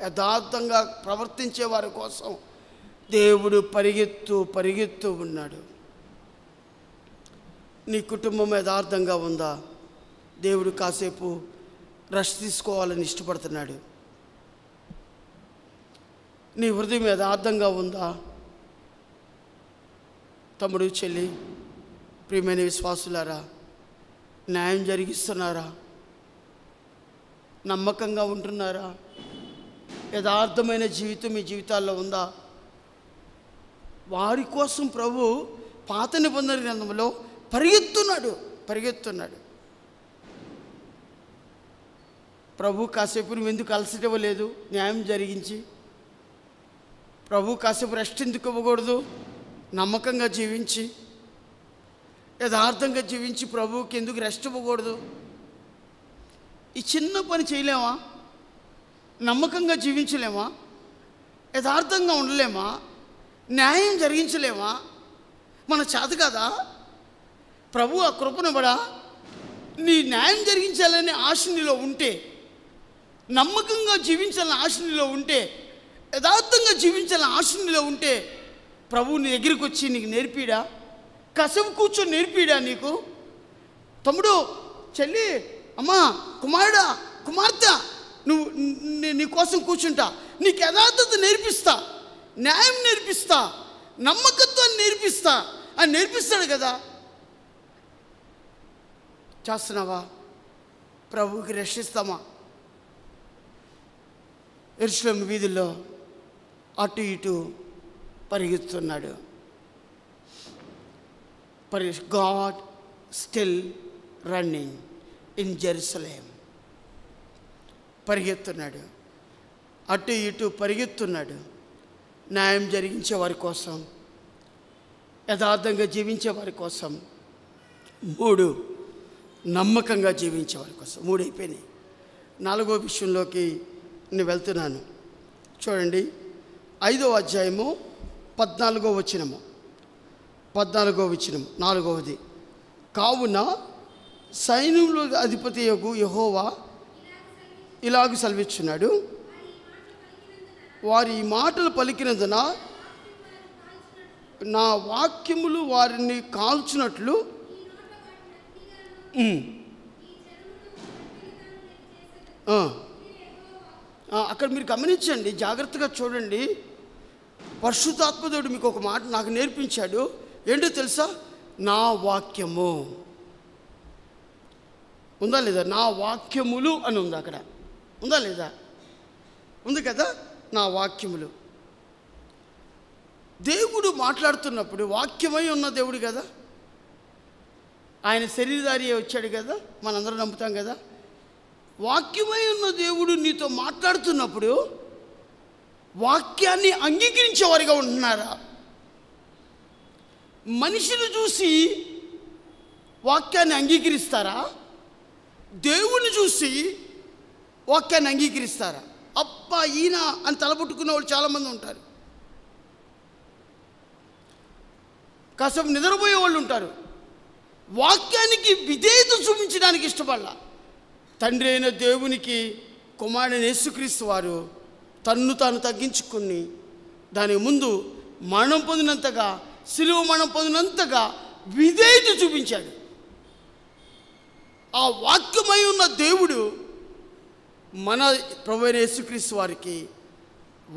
యథార్థంగా ప్రవర్తించే వారి కోసం దేవుడు పరిగెత్తు ఉన్నాడు. నీ కుటుంబం యథార్థంగా ఉందా? దేవుడు కాసేపు రెస్ట్ తీసుకోవాలని ఇష్టపడుతున్నాడు. నీ హృదయం యథార్థంగా ఉందా? తమ్ముడు, చెల్లి, ప్రియమైన విశ్వాసులారా, న్యాయం జరిగిస్తున్నారా? నమ్మకంగా ఉంటున్నారా? యథార్థమైన జీవితం మీ జీవితాల్లో ఉందా? వారి కోసం ప్రభు పాత నిబంధన గ్రంథంలో పరిగెత్తున్నాడు. ప్రభు కాసేపు నువ్వు ఎందుకు అలసివ్వలేదు? న్యాయం జరిగించి ప్రభు కాసేపు రెస్ట్ ఎందుకు ఇవ్వకూడదు? నమ్మకంగా జీవించి యథార్థంగా జీవించి ప్రభువుకి ఎందుకు రెస్ట్ ఇవ్వకూడదు? ఈ చిన్న పని చేయలేమా? నమ్మకంగా జీవించలేమా? యథార్థంగా ఉండలేమా? న్యాయం జరిగించలేమా? మన చేత కదా? ప్రభు ఆ కృపను నీ న్యాయం జరిగించాలనే ఆశ నీలో ఉంటే, నమ్మకంగా జీవించాలని ఆశ నీలో ఉంటే, యథార్థంగా జీవించాలని ఆశ నీలో ఉంటే, ప్రభు నీ దగ్గరికి వచ్చి నీకు నేర్పిడా? కసవు కూర్చొని నేర్పిడా నీకు? తమ్ముడు, చెల్లి, అమ్మా, కుమారుడా, కుమార్తె, నువ్వు నీ కోసం కూర్చుంటా, నీకు యథార్థత నేర్పిస్తా, న్యాయం నేర్పిస్తా, నమ్మకత్వాన్ని నేర్పిస్తా అని నేర్పిస్తాడు కదా. చేస్తున్నావా? ప్రభువుకి రక్షిస్తామా? యెరూషలేము వీధుల్లో అటు ఇటు పరిగెత్తున్నాడు. God still running in Jerusalem. పరిగెత్తున్నాడు, అటు ఇటు పరిగెత్తున్నాడు. న్యాయం జరిగించే వారి కోసం, యథార్థంగా జీవించే వారి కోసం. 3, నమ్మకంగా జీవించే వారి కోసం. 3 అయిపోయినాయి. 4వ విషయంలోకి నేను వెళ్తున్నాను. చూడండి, 5వ అధ్యాయము 14వ వచనము. 14వ వచనం 4వది. కావున సైన్యముల అధిపతి యెహోవా ఇలాగ సెలవిచ్చున్నాడు, వారి ఈ మాటలు పలికినందున నా వాక్యములు వారిని కాల్చున్నట్లు అక్కడ మీరు గమనించండి, జాగ్రత్తగా చూడండి. పరిశుద్ధాత్మదేవుడు మీకు ఒక మాట నాకు నేర్పించాడు. ఏంటో తెలుసా? నా వాక్యము ఉందా లేదా? నా వాక్యములు అని ఉంది అక్కడ. ఉందా లేదా? ఉంది కదా. నా వాక్యములు. దేవుడు మాట్లాడుతున్నప్పుడు వాక్యమై ఉన్న దేవుడు కదా. ఆయన శరీరధారి వచ్చాడు కదా, మనందరం నమ్ముతాం కదా. వాక్యమై ఉన్న దేవుడు నీతో మాట్లాడుతున్నప్పుడు వాక్యాన్ని అంగీకరించేవారిగా ఉంటున్నారా? మనిషిని చూసి వాక్యాన్ని అంగీకరిస్తారా? దేవుని చూసి వాక్యాన్ని అంగీకరిస్తారా? అబ్బా ఈయన అని తలపుట్టుకునే వాళ్ళు చాలామంది ఉంటారు. కాసేపు నిద్రపోయే వాళ్ళు ఉంటారు. వాక్యానికి విధేయత చూపించడానికి ఇష్టపడాల. తండ్రి అయిన దేవునికి కుమారుడైన యేసుక్రీస్తు వారు తన్ను తాను తగ్గించుకుని దాని ముందు మరణం పొందినంతగా, శిలువ మరణం పొందినంతగా విధేయత చూపించాడు. ఆ వాక్యమై ఉన్న దేవుడు మన ప్రభువైన యేసుక్రీస్తు వారికి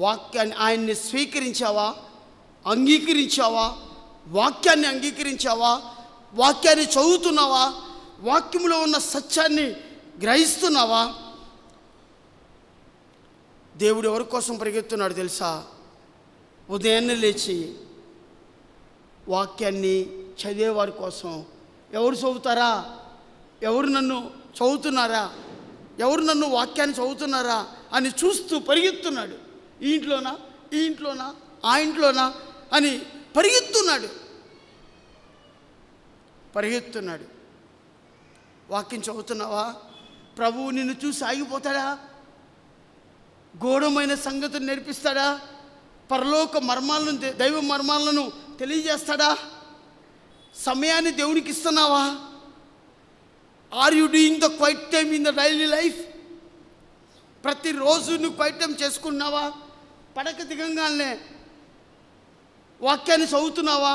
వాక్యాన్ని, ఆయన్ని స్వీకరించావా? అంగీకరించావా? వాక్యాన్ని అంగీకరించావా? వాక్యాన్ని చదువుతున్నావా? వాక్యంలో ఉన్న సత్యాన్ని గ్రహిస్తున్నావా? దేవుడు ఎవరి కోసం పరిగెత్తున్నాడు తెలుసా? ఉదయాన్నే లేచి వాక్యాన్ని చదివేవారి కోసం. ఎవరు చదువుతారా? ఎవరు నన్ను చదువుతున్నారా? ఎవరు నన్ను వాక్యాన్ని చదువుతున్నారా అని చూస్తూ పరిగెత్తున్నాడు. ఈ ఇంట్లోనా, ఈ ఇంట్లోనా, ఆ ఇంట్లోనా అని పరిగెత్తున్నాడు. వాక్యం చదువుతున్నావా? ప్రభువు నిన్ను చూసి ఆగిపోతాడా? గూఢమైన సంగతులు నేర్పిస్తాడా? పరలోక మర్మాలను, దైవ మర్మాలను తెలియజేస్తాడా? సమయాన్ని దేవునికి ఇస్తున్నావా? Are you doing the quiet time in the daily life? ప్రతిరోజు నువ్వు క్వైట్ టైం చేసుకున్నావా? పడక దిగంగానే వాక్యాన్ని చదువుతున్నావా?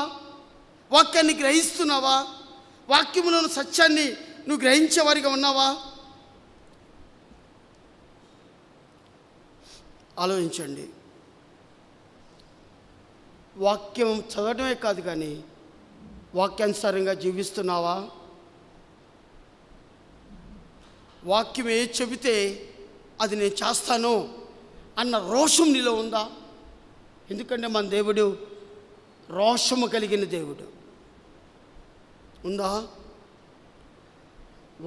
వాక్యాన్ని గ్రహిస్తున్నావా? వాక్యములోని సత్యాన్ని నువ్వు గ్రహించేవారిగా ఉన్నావా? ఆలోచించండి. వాక్యం చదవడమే కాదు కానీ వాక్యానుసారంగా జీవిస్తున్నావా? వాక్యం ఏ చెబితే అది నేను చేస్తాను అన్న రోషం నీలో ఉందా? ఎందుకంటే మన దేవుడు రోషము కలిగిన దేవుడు. ఉందా?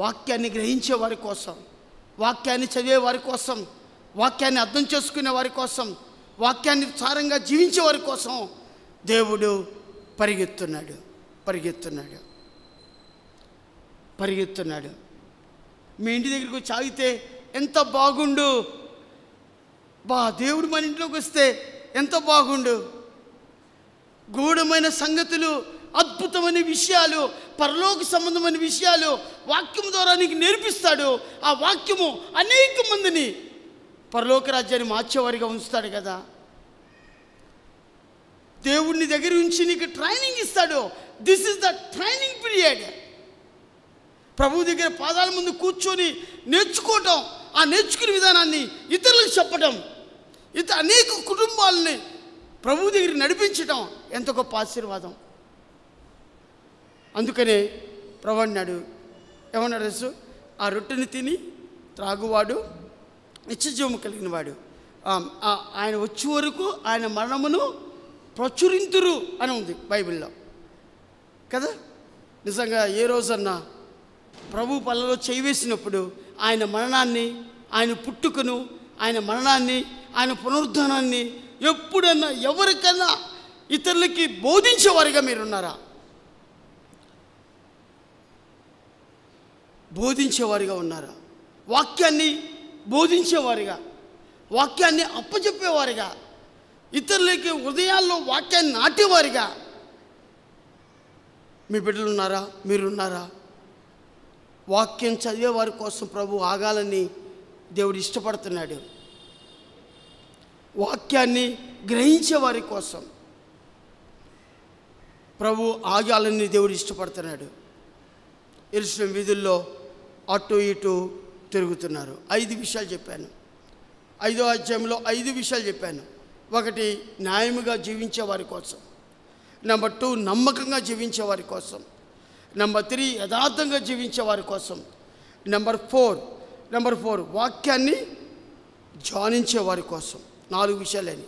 వాక్యాన్ని గ్రహించే వారి కోసం, వాక్యాన్ని చదివే వారి కోసం, వాక్యాన్ని అర్థం చేసుకునే వారి కోసం, వాక్యాన్ని సారంగా జీవించే వారి కోసం దేవుడు పరిగెత్తున్నాడు. మీ ఇంటి దగ్గరికి వచ్చి ఆగితే ఎంత బాగుండు, దేవుడు మన ఇంట్లోకి వస్తే ఎంత బాగుండు. గూఢమైన సంగతులు, అద్భుతమైన విషయాలు, పరలోక సంబంధమైన విషయాలు వాక్యం ద్వారా నీకు నేర్పిస్తాడు. ఆ వాక్యము అనేక మందిని పరలోక రాజ్యాన్ని మార్చేవారిగా ఉంచుతాడు కదా. దేవుడిని దగ్గర ఉంచి నీకు ట్రైనింగ్ ఇస్తాడు. This is the training period. ప్రభు దగ్గర పాదాల ముందు కూర్చొని నేర్చుకోవటం, ఆ నేర్చుకునే విధానాన్ని ఇతరులకు చెప్పటం, అనేక కుటుంబాలని ప్రభు దగ్గర నడిపించటం ఎంత గొప్ప ఆశీర్వాదం. అందుకనే ప్రభు అన్నాడు, ఏమన్నాడు? ఆ రొట్టెని తిని త్రాగువాడు నిత్యజీవము కలిగిన వాడు, ఆయన వచ్చే వరకు ఆయన మరణమును ప్రచురింతురు అని ఉంది బైబిల్లో కదా. నిజంగా ఏ రోజన్నా ప్రభు పళ్ళలో చేయి వేసినప్పుడు ఆయన మరణాన్ని, ఆయన పుట్టుకను, ఆయన మరణాన్ని, ఆయన పునరుద్ధానాన్ని ఎప్పుడన్నా ఎవరికన్నా ఇతరులకి బోధించేవారిగా మీరున్నారా? బోధించేవారిగా ఉన్నారా? వాక్యాన్ని బోధించేవారిగా, వాక్యాన్ని అప్పచెప్పేవారిగా, ఇతరులకి హృదయాల్లో వాక్యాన్ని నాటేవారిగా మీ బిడ్డలు ఉన్నారా? మీరున్నారా? వాక్యం చదివే వారి కోసం ప్రభు ఆగాలని దేవుడు ఇష్టపడుతున్నాడు. వాక్యాన్ని గ్రహించే వారి కోసం ప్రభు ఆగాలని దేవుడు ఇష్టపడుతున్నాడు. యెరూషలేము వీధుల్లో అటు ఇటు తిరుగుతున్నారు. 5 విషయాలు చెప్పాను. 5వ అధ్యాయంలో 5 విషయాలు చెప్పాను. 1 న్యాయముగా జీవించే వారి కోసం, నెంబర్ 2 నమ్మకంగా జీవించే వారి కోసం, నెంబర్ 3 యథార్థంగా జీవించే వారి కోసం, నెంబర్ 4 వాక్యాన్ని ధ్యానించే వారి కోసం. 4 విషయాలని.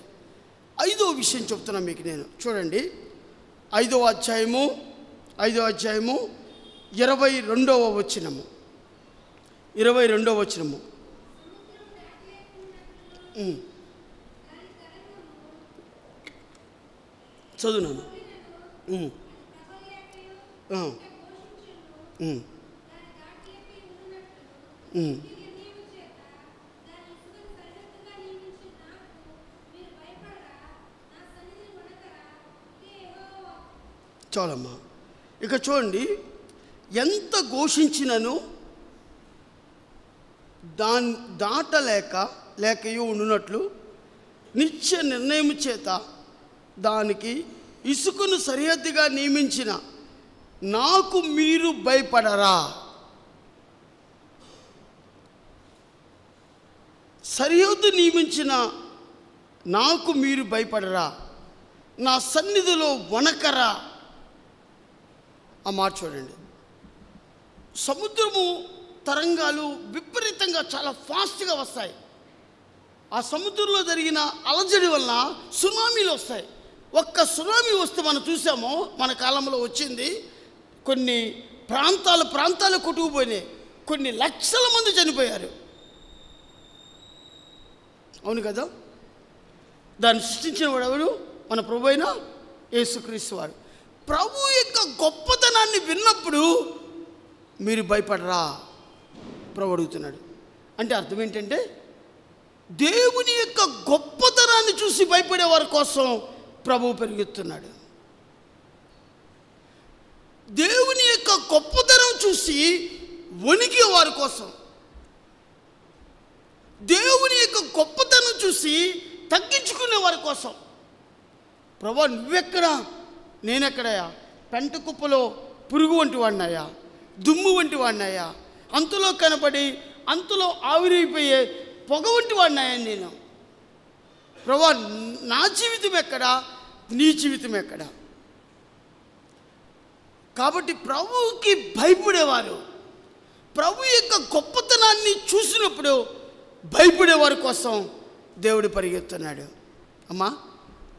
5వ విషయం చెప్తున్నా మీకు నేను. చూడండి, 5వ అధ్యాయము 22వ వచనము. చదువునాను. చాలమ్మా. ఇక చూడండి, ఎంత ఘోషించినను లేకయు ఉండునట్లు నిత్య నిర్ణయం చేత దానికి ఇసుకను సరిహద్దుగా నియమించిన నాకు మీరు భయపడరా? సరిహద్దు నియమించిన నాకు మీరు భయపడరా? నా సన్నిధిలో వణకరా? ఆ మాట చూడండి. సముద్రము తరంగాలు విపరీతంగా చాలా ఫాస్ట్గా వస్తాయి. ఆ సముద్రంలో జరిగిన అలజడి వలన సునామీలు వస్తాయి. ఒక్క సునామీ వస్తే మనం చూసామో, మన కాలంలో వచ్చింది. కొన్ని ప్రాంతాలు కొట్టుకుపోయినాయి. కొన్ని లక్షల మంది చనిపోయారు. అవును కదా. దాన్ని సృష్టించిన వాడు ఎవరు? మన ప్రభు అయిన యేసుక్రీస్తు వారు. ప్రభు యొక్క గొప్పతనాన్ని విన్నప్పుడు మీరు భయపడరా? ప్రభు అడుగుతున్నాడు. అంటే అర్థం ఏంటంటే, దేవుని యొక్క గొప్పతనాన్ని చూసి భయపడే వారి కోసం ప్రభువు పెరుగుతున్నాడు. దేవుని యొక్క గొప్పతనం చూసి వణికే వారి కోసం, దేవుని యొక్క గొప్పతనం చూసి తగ్గించుకునే వారి కోసం. ప్రభు నువ్వెక్కడా, నేనెక్కడయా? పెంట కుప్పలో పురుగు వంటి వాడినాయా? దుమ్ము వంటి వాడినాయా? అంతలో కనబడి అంతలో ఆవిరైపోయే పొగ వంటి వాడినాయా నేను? ప్రభు నా జీవితం ఎక్కడా, నీ జీవితం ఎక్కడా? కాబట్టి ప్రభువుకి భయపడేవారు, ప్రభు యొక్క గొప్పతనాన్ని చూసినప్పుడు భయపడేవారి కోసం దేవుడు పరిగెత్తున్నాడు. అమ్మా,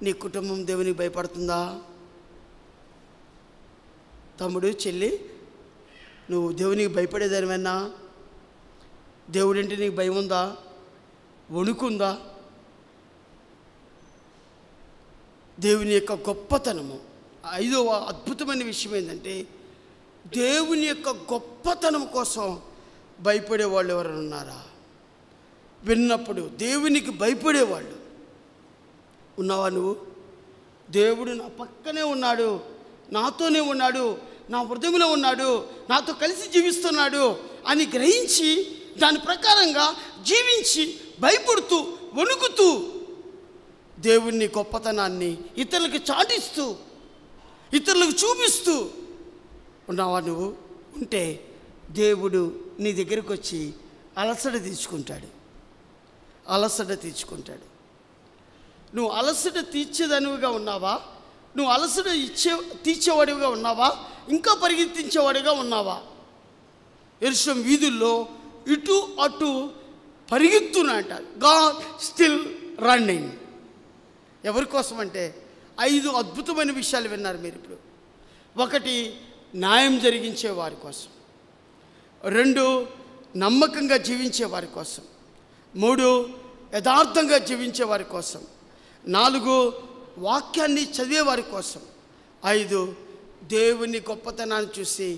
నీ కుటుంబం దేవునికి భయపడుతుందా? తమ్ముడు, చెల్లి, నువ్వు దేవునికి భయపడేదానివన్నా? దేవుడంటే నీకు భయం ఉందా? వణుకుందా? దేవుని యొక్క గొప్పతనము. 5వ అద్భుతమైన విషయం ఏంటంటే, దేవుని యొక్క గొప్పతనం కోసం భయపడే వాళ్ళు ఎవరైనా ఉన్నారా? విన్నప్పుడు దేవునికి భయపడేవాళ్ళు. ఉన్నావా నువ్వు? దేవుడు నా పక్కనే ఉన్నాడు, నాతోనే ఉన్నాడు, నా హృదయంలో ఉన్నాడు, నాతో కలిసి జీవిస్తున్నాడు అని గ్రహించి దాని ప్రకారంగా జీవించి భయపడుతూ వణుకుతూ దేవుని గొప్పతనాన్ని ఇతరులకు చాటిస్తూ ఇతరులకు చూపిస్తూ ఉన్నావా నువ్వు? ఉంటే దేవుడు నీ దగ్గరికి వచ్చి అలసట తీర్చుకుంటాడు. నువ్వు అలసట తీర్చేదానివిగా ఉన్నావా? నువ్వు అలసట తీర్చేవాడివిగా ఉన్నావా? ఇంకా పరిగెత్తించేవాడిగా ఉన్నావా? యెరూషలేము వీధుల్లో ఇటు అటు పరిగెత్తునంట. God still running. ఎవరి కోసం అంటే 5 అద్భుతమైన విషయాలు విన్నారు మీరు ఇప్పుడు. 1, న్యాయం జరిగించే వారి కోసం. 2, నమ్మకంగా జీవించే వారి కోసం. 3, యథార్థంగా జీవించే వారి కోసం. 4, వాక్యాన్ని చదివే వారి కోసం. 5, దేవుని గొప్పతనాన్ని చూసి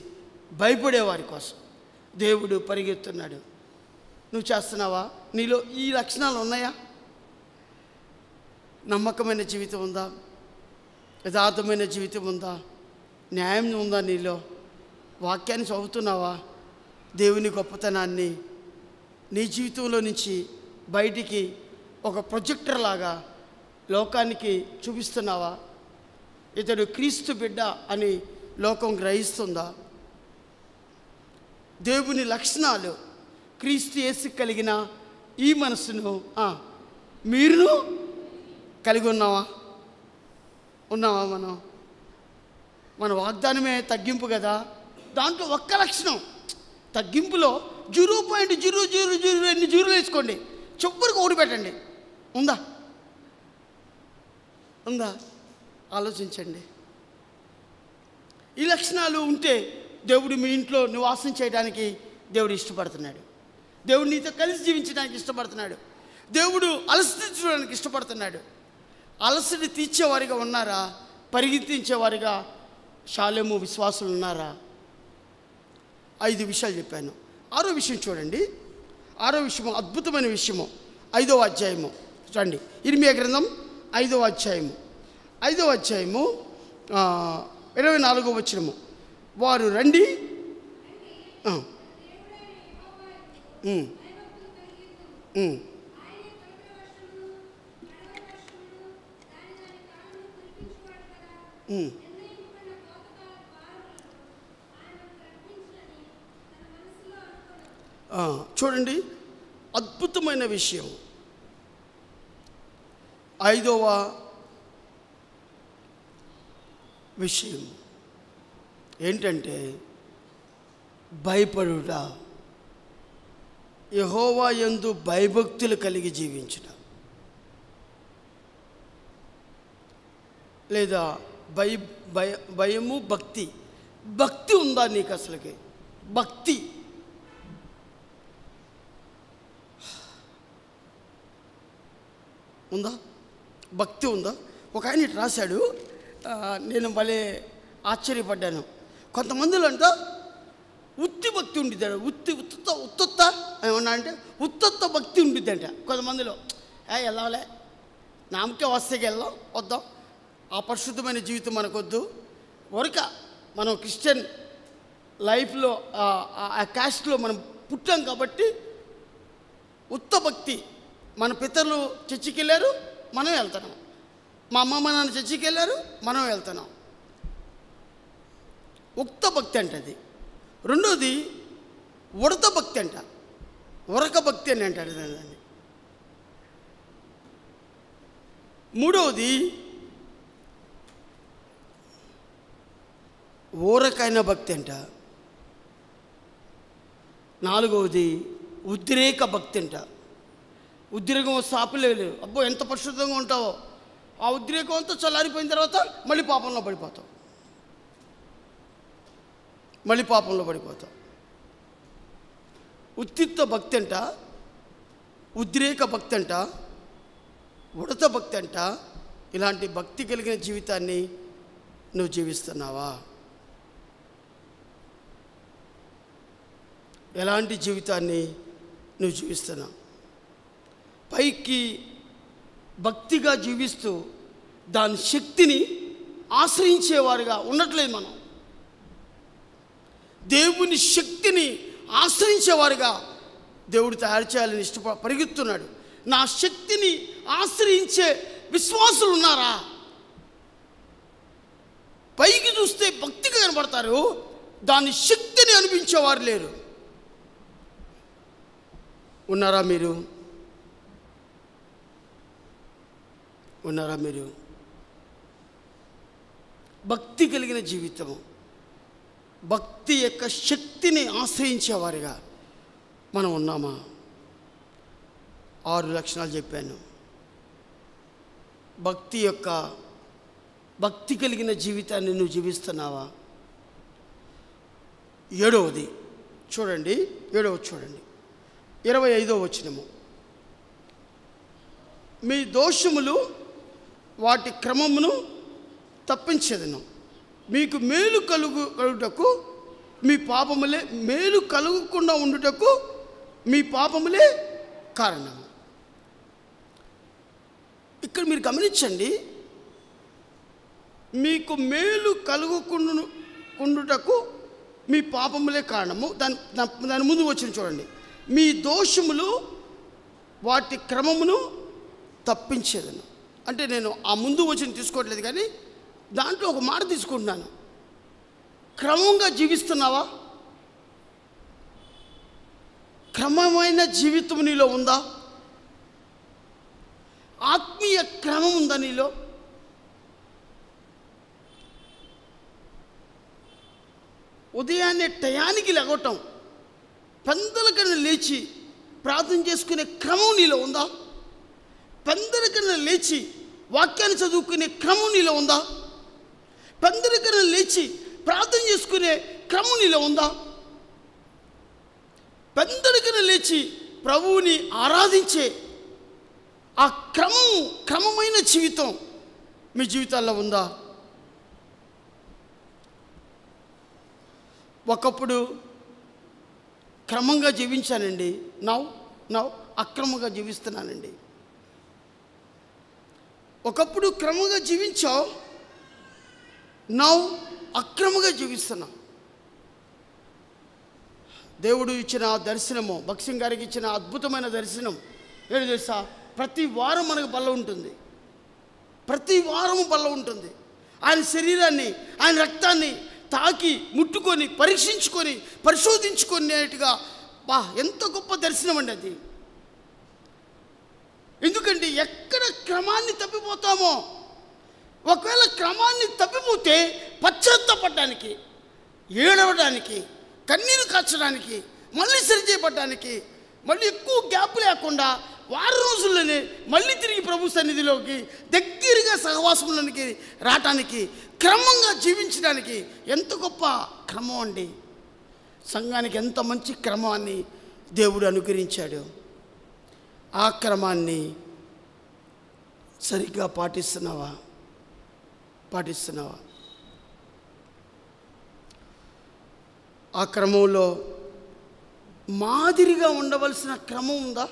భయపడే వారి కోసం దేవుడు పరిగెత్తున్నాడు. నువ్వు చేస్తున్నావా? నీలో ఈ లక్షణాలు ఉన్నాయా? నమ్మకమైన జీవితం ఉందా? యథార్థమైన జీవితం ఉందా? న్యాయం ఉందా నీలో? వాక్యాన్ని చదువుతున్నావా? దేవుని గొప్పతనాన్ని నీ జీవితంలో నుంచి బయటికి ఒక ప్రొజెక్టర్ లాగా లోకానికి చూపిస్తున్నావా? ఇతడు క్రీస్తు బిడ్డ అని లోకం గ్రహిస్తుందా? దేవుని లక్షణాలు క్రీస్తు యేసు కలిగిన ఈ మనసును మీరును కలిగి ఉన్నావా? మన వాగ్దానమే తగ్గింపు కదా. దాంట్లో ఒక్క లక్షణం తగ్గింపులో 0.000 జీరోలు వేసుకోండి, చెప్పులకు ఓడి పెట్టండి. ఉందా? ఆలోచించండి. ఈ లక్షణాలు ఉంటే దేవుడు మీ ఇంట్లో నివాసం చేయడానికి దేవుడు ఇష్టపడుతున్నాడు. దేవుడు నీతో కలిసి జీవించడానికి ఇష్టపడుతున్నాడు. దేవుడు అలసట తీర్చడానికి ఇష్టపడుతున్నాడు. అలసట తీర్చేవారిగా ఉన్నారా? పరిగెత్తించేవారిగా షాలేము విశ్వాసులు ఉన్నారా? 5 విషయాలు చెప్పాను. 6వ విషయం చూడండి. 6వ విషయము అద్భుతమైన విషయము. 5వ అధ్యాయము చూడండి. ఇర్మియా గ్రంథం 5వ అధ్యాయము 24వ వచనము. వారు రండి, చూడండి అద్భుతమైన విషయం. 5వ విషయం ఏంటంటే భయపడుట, యెహోవా యందు భయభక్తులు కలిగి జీవించుట. లేదా భయము భక్తి ఉందా నీకు? అసలుకి భక్తి ఉందా? భక్తి ఉందా? ఒక ఆయన ఇటు రాశాడు, నేను భలే ఆశ్చర్యపడ్డాను. కొంతమందిలో అంట ఉత్తి భక్తి ఉండిద్దాడు. ఉత్త ఏమన్నా అంటే ఉత్త భక్తి ఉండిద్దంట కొంతమందిలో. వెళ్ళాలే, నామకే వస్తేకి వద్దాం, ఆ పరిశుద్ధమైన జీవితం మనకొద్దు, మనం క్రిస్టియన్ లైఫ్లో ఆ క్యాస్ట్లో మనం పుట్టాం కాబట్టి ఉత్త భక్తి. మన పితరులు చర్చికి వెళ్ళారు, మనం వెళ్తున్నాం. మా అమ్మమ్మ నాన్న చర్చికి వెళ్ళారు, మనం వెళ్తున్నాం. ఉక్త భక్తి అంటే అది. 2వది ఉడత భక్తి అంట, ఉరక భక్తి అని అంటారు దాన్ని. 3వది ఊరకైన భక్తి అంట. 4వది ఉద్రేక భక్తి అంట. ఉద్రేకం వస్తే ఆపలేదు. అబ్బో ఎంత పరిశుద్ధంగా ఉంటావో, ఆ ఉద్రేకం అంతా చల్లారిపోయిన తర్వాత మళ్ళీ పాపంలో పడిపోతావు. ఉత్తిత్త భక్తి అంట, ఉద్రేక భక్తి అంట, ఉడత భక్తి అంట. ఇలాంటి భక్తి కలిగిన జీవితాన్ని నువ్వు జీవిస్తున్నావా? ఎలాంటి జీవితాన్ని నువ్వు జీవిస్తున్నావు? పైకి భక్తిగా జీవిస్తూ దాని శక్తిని ఆశ్రయించేవారుగా ఉండట్లేదు. మనం దేవుని శక్తిని ఆశ్రయించేవారుగా దేవుడు తయారు చేయాలని పరిగెత్తున్నాడు. నా శక్తిని ఆశ్రయించే విశ్వాసులు ఉన్నారా? పైకి చూస్తే భక్తిగా కనబడతారు, దాని శక్తిని అనిపించేవారు లేరు. ఉన్నారా మీరు? ఉన్నారా మీరు? భక్తి కలిగిన జీవితము, భక్తి యొక్క శక్తిని ఆశ్రయించేవారిగా మనం ఉన్నామా? 6 లక్షణాలు చెప్పాను. భక్తి కలిగిన జీవితాన్ని నువ్వు జీవిస్తున్నావా? 7వది చూడండి, 7వది చూడండి, 25వ వచనము. మీ దోషములు వాటి క్రమమును తప్పించేదను, మీకు మేలు కలుగుటకు మీ పాపములే, మేలు కలుగకుండా ఉండుటకు మీ పాపములే కారణము. ఇక్కడ మీరు గమనించండి, మీకు మేలు కలుగుకుండుటకు మీ పాపములే కారణము. దాని ముందు వచ్చిన చూడండి, మీ దోషములు వాటి క్రమమును తప్పించేదను. అంటే నేను ఆ ముందు వచ్చిన తీసుకోవట్లేదు, కానీ దాంట్లో ఒక మాట తీసుకుంటున్నాను. క్రమంగా జీవిస్తున్నావా? క్రమమైన జీవితం నీలో ఉందా? ఆత్మీయ క్రమం ఉందా నీలో? ఉదయాన్నే టయానికి లెగవటం, పెందలకన్నా లేచి ప్రార్థన చేసుకునే క్రమం నీలో ఉందా? పెందలకన్నా లేచి వాక్యాన్ని చదువుకునే క్రమం నీలో ఉందా? పెందలకన్నా లేచి ప్రార్థన చేసుకునే క్రమం నీలో ఉందా? పెందలకన్నా లేచి ప్రభువుని ఆరాధించే ఆ క్రమమైన జీవితం మీ జీవితాల్లో ఉందా? ఒకప్పుడు క్రమంగా జీవించానండి, నౌ అక్రమంగా జీవిస్తున్నానండి. ఒకప్పుడు క్రమంగా జీవించావు, నౌ అక్రమంగా జీవిస్తున్నావు. దేవుడు ఇచ్చిన దర్శనము, భక్సింగ్ గారికి ఇచ్చిన అద్భుతమైన దర్శనం ఏంటి తెలుసా? ప్రతి వారం మనకు బల్ల ఉంటుంది, ప్రతి వారము బల్ల ఉంటుంది. ఆయన శరీరాన్ని, ఆయన రక్తాన్ని తాకి ముట్టుకొని పరీక్షించుకొని పరిశోధించుకునేట్టుగా ఎంత గొప్ప దర్శనం అండి అది. ఎందుకంటే ఎక్కడ క్రమాన్ని తప్పిపోతామో, ఒకవేళ క్రమాన్ని తప్పిపోతే పశ్చాత్తాపడడానికి, ఏడవడానికి, కన్నీరు కాచడానికి, మళ్ళీ సరిచేయబడడానికి, మళ్ళీ ఎక్కువ గ్యాప్ లేకుండా వారం రోజుల్లోనే మళ్ళీ తిరిగి ప్రభు సన్నిధిలోకి దగ్గరగా సహవాసంలోనికి రావటానికి, క్రమంగా జీవించడానికి ఎంత గొప్ప క్రమం అండి. సంఘానికి ఎంత మంచి క్రమాన్ని దేవుడు అనుగ్రహించాడు. ఆ క్రమాన్ని సరిగ్గా పాటిస్తున్నావా? ఆ క్రమంలో మాదిరిగా ఉండవలసిన క్రమం ఉందా?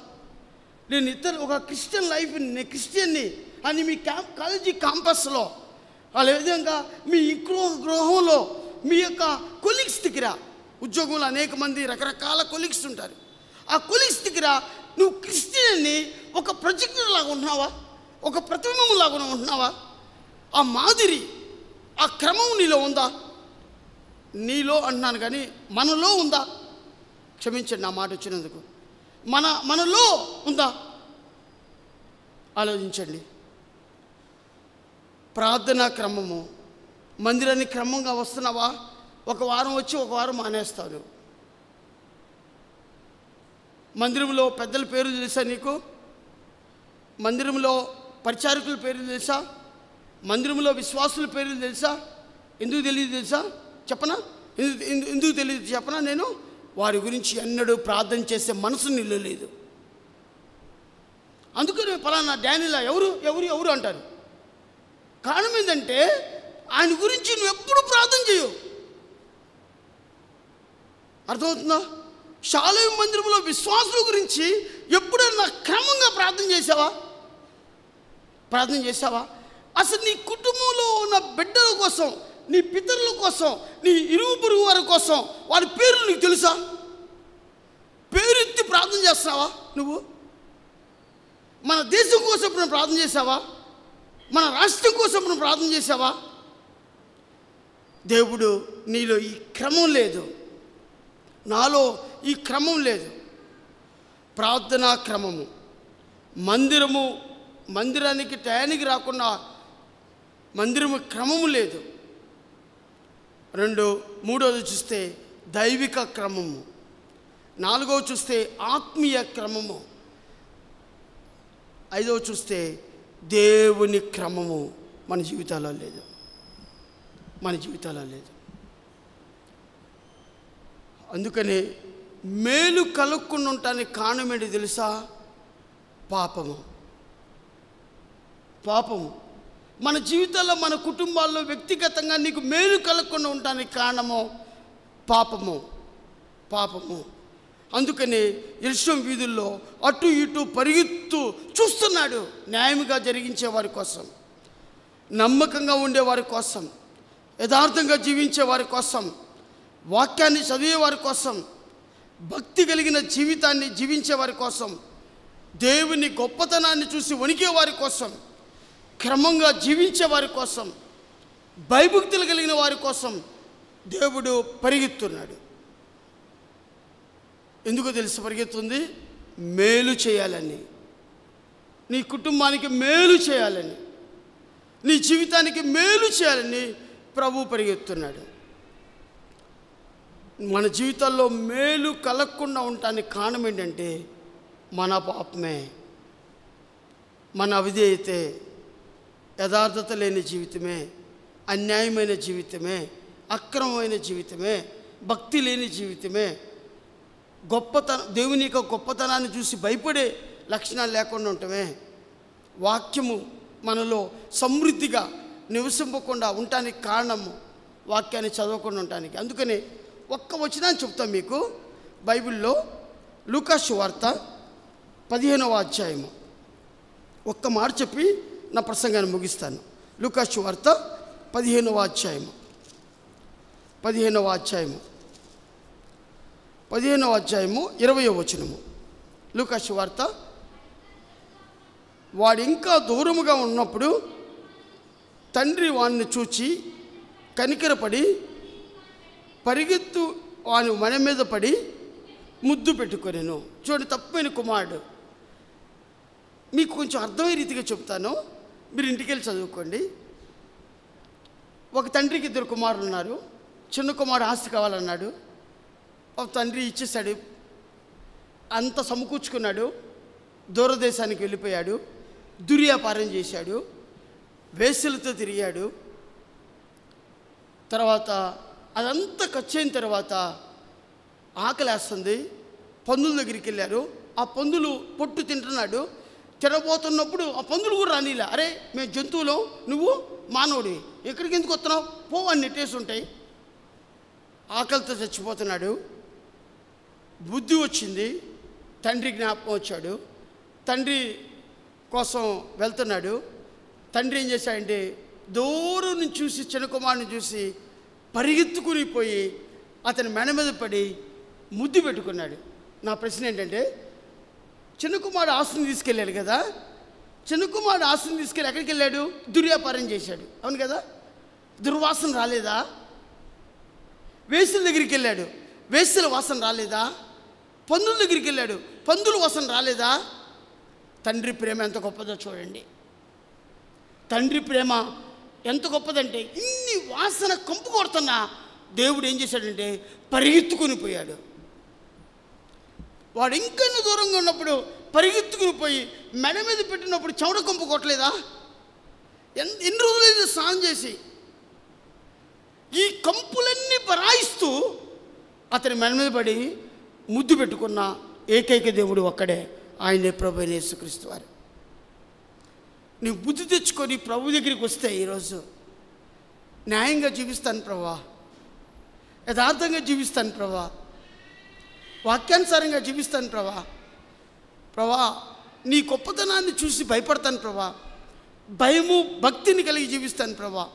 నేను ఒక క్రిస్టియన్ లైఫ్, నేను క్రిస్టియన్ని అని మీ కాలేజీ క్యాంపస్లో, అదే విధంగా మీ గృహంలో, మీ యొక్క కొలీగ్స్ దగ్గర, ఉద్యోగంలో అనేక మంది రకరకాల కొలీగ్స్ ఉంటారు. ఆ కొలీగ్స్ దగ్గర నువ్వు క్రిస్టియన్ని ఒక ప్రొజెక్టర్ లాగా ఉంటున్నావా? ఒక ప్రతిబింబం లాగా ఉంటున్నావా? ఆ మాదిరి, ఆ క్రమం నీలో ఉందా? నీలో అంటున్నాను కానీ మనలో ఉందా? క్షమించండి నా మాట వచ్చినందుకు. మనలో ఉందా? ఆలోచించండి. ప్రార్థనా క్రమము, మందిరానికి క్రమంగా వస్తున్నావా? ఒక వారం వచ్చి ఒక వారం మానేస్తావు. మందిరంలో పెద్దల పేరు తెలుసా నీకు? మందిరంలో పరిచారకుల పేరు తెలుసా? మందిరంలో విశ్వాసుల పేర్లు తెలుసా? ఎందుకు తెలియదు తెలుసా? చెప్పనా? ఎందుకు తెలియదు చెప్పనా? నేను వారి గురించి ఎన్నడూ ప్రార్థన చేసే మనసు నీళ్ళు లేదు. అందుకని పలానా డానిలా ఎవరు ఎవరు ఎవరు అంటారు. కారణం ఏంటంటే ఆయన గురించి నువ్వు ఎప్పుడు ప్రార్థన చేయవు. అర్థమవుతుందా? షాలేం మందిరంలో విశ్వాసుల గురించి ఎప్పుడన్నా క్రమంగా ప్రార్థన చేసావా? ప్రార్థన చేసావా? అసలు నీ కుటుంబంలో ఉన్న బిడ్డల కోసం, నీ పితరుల కోసం, నీ ఇరుగు పొరుగు వారి కోసం వారి పేర్లు నీకు తెలుసా? పేరెత్తి ప్రార్థన చేస్తున్నావా నువ్వు? మన దేశం కోసం ఇప్పుడు ప్రార్థన చేసావా? మన రాష్ట్రం కోసం ఇప్పుడు ప్రార్థన చేసావా? దేవుడు నీలో ఈ క్రమం లేదు, నాలో ఈ క్రమం లేదు. ప్రార్థనా క్రమము, మందిరానికి టయానికి రాకుండా మందిరము క్రమము లేదు. మూడోది చూస్తే దైవిక క్రమము, నాలుగవ చూస్తే ఆత్మీయ క్రమము, ఐదవ చూస్తే దేవుని క్రమము మన జీవితాల్లో లేదు. అందుకని మేలు కలుక్కుండా ఉండటానికి కారణం ఏంటి తెలుసా? పాపము. మన జీవితాల్లో, మన కుటుంబాల్లో, వ్యక్తిగతంగా నీకు మేలు కలగకుండా ఉండటానికి కారణము పాపము. అందుకని యెరూషలేము వీధుల్లో అటు ఇటు పరిగెత్తు చూస్తున్నాడు. న్యాయంగా జరిగించే వారి కోసం, నమ్మకంగా ఉండేవారి కోసం, యథార్థంగా జీవించే వారి కోసం, వాక్యాన్ని చదివే వారి కోసం, భక్తి కలిగిన జీవితాన్ని జీవించే వారి కోసం, దేవుని గొప్పతనాన్ని చూసి వణికే వారి కోసం, క్రమంగా జీవించే వారి కోసం, భయభక్తులు కలిగిన వారి కోసం దేవుడు పరిగెత్తున్నాడు. ఎందుకో తెలుసు పరిగెత్తుంది? మేలు చేయాలని, నీ కుటుంబానికి మేలు చేయాలని, నీ జీవితానికి మేలు చేయాలని ప్రభు పరిగెత్తున్నాడు. మన జీవితాల్లో మేలు కలగకుండా ఉండటానికి కారణం ఏంటంటే మన పాపమే, మన అవిధేయతే, యథార్థత లేని జీవితమే, అన్యాయమైన జీవితమే, అక్రమమైన జీవితమే, భక్తి లేని జీవితమే, దేవుని యొక్క గొప్పతనాన్ని చూసి భయపడే లక్షణాలు లేకుండా ఉండటమే, వాక్యము మనలో సమృద్ధిగా నివసింపకుండా ఉండటానికి కారణము వాక్యాన్ని చదవకుండా ఉండటానికి. అందుకని ఒక్క వచనాన్ని చెప్తాం మీకు. బైబిల్లో లూకా సువార్త 15వ అధ్యాయము, ఒక్క మాట చెప్పి నా ప్రసంగాన్ని ముగిస్తాను. లూకా సువార్త 15వ అధ్యాయము 20వ వచనము. లూకా సువార్త. వాడు ఇంకా దూరముగా ఉన్నప్పుడు తండ్రి వాడిని చూచి కనికరపడి పరిగెత్తు వాని మన మీద పడి ముద్దు పెట్టుకొనెను. చూడండి, తప్పైన కుమారుడు. మీకు కొంచెం అర్థమయ్యే రీతిగా చెప్తాను, మీరు ఇంటికి వెళ్ళి చదువుకోండి. ఒక తండ్రికి 2 కుమారులు ఉన్నారు. చిన్న కుమారుడు ఆస్తి కావాలన్నాడు. ఒక తండ్రి ఇచ్చేశాడు, అంత సమకూర్చుకున్నాడు. దూరదేశానికి వెళ్ళిపోయాడు, దుర్వ్యాపారం చేశాడు, వేశ్యలతో తిరిగాడు. తర్వాత అదంతా ఖర్చు అయిన తర్వాత ఆకలేస్తుంది, పందుల దగ్గరికి వెళ్ళారు. ఆ పందులు పొట్టు తింటున్నాడు. తినబోతున్నప్పుడు ఆ పందులు కూడా రానిలే. అరే, మేము జంతువులు, నువ్వు మానవుడివి, ఎక్కడికి ఎందుకు వస్తున్నావు, పో అని నెట్టేసి ఉంటాయి. ఆకలితో చచ్చిపోతున్నాడు. బుద్ధి వచ్చింది, తండ్రి జ్ఞాపకం వచ్చాడు. తండ్రి కోసం వెళ్తున్నాడు. తండ్రి ఏం చేశాడంటే దూరం నుంచి చూసి, చిన్న కుమారుని చూసి పరిగెత్తుకుని పోయి అతని మెడ మీద పడి ముద్దు పెట్టుకున్నాడు. నా ప్రశ్న ఏంటంటే, చిన్న కుమారుడు ఆస్తిని తీసుకెళ్ళాడు కదా, చిన్న కుమారుడు ఆస్తిని తీసుకెళ్ళి ఎక్కడికి వెళ్ళాడు? దుర్వ్యాపారం చేశాడు, అవును కదా? దుర్వాసన రాలేదా? వేశ్యల దగ్గరికి వెళ్ళాడు, వేశ్యల వాసన రాలేదా? పందుల దగ్గరికి వెళ్ళాడు, పందుల వాసన రాలేదా? తండ్రి ప్రేమ ఎంత గొప్పదో చూడండి. తండ్రి ప్రేమ ఎంత గొప్పదంటే, ఇన్ని వాసన కంపు కొడుతున్నా దేవుడు ఏం చేశాడంటే పరిగెత్తుకుని పోయాడు. వాడు ఇంకన్నా దూరంగా ఉన్నప్పుడు పరిగెత్తుకుని పోయి మెడ మీద పెట్టినప్పుడు చెమట కంపు కొట్టలేదా? ఎన్ని రోజులైతే స్నానం చేసి ఈ కంపులన్నీ బరాయిస్తూ అతని మెడ మీద పడి ముద్దు పెట్టుకున్న ఏకైక దేవుడు ఒక్కడే, ఆయనే ప్రభు అయిన యేసుక్రీస్తు వారు. నీవు బుద్ధి తెచ్చుకొని ప్రభు దగ్గరికి వస్తే ఈరోజు న్యాయంగా జీవిస్తాను ప్రభా, యథార్థంగా జీవిస్తాను ప్రభా, వాక్యానుసారంగా జీవిస్తాను ప్రభా, ప్రభా నీ గొప్పతనాన్ని చూసి భయపడతాను ప్రభా, భయము భక్తిని కలిగి జీవిస్తాను ప్రభా,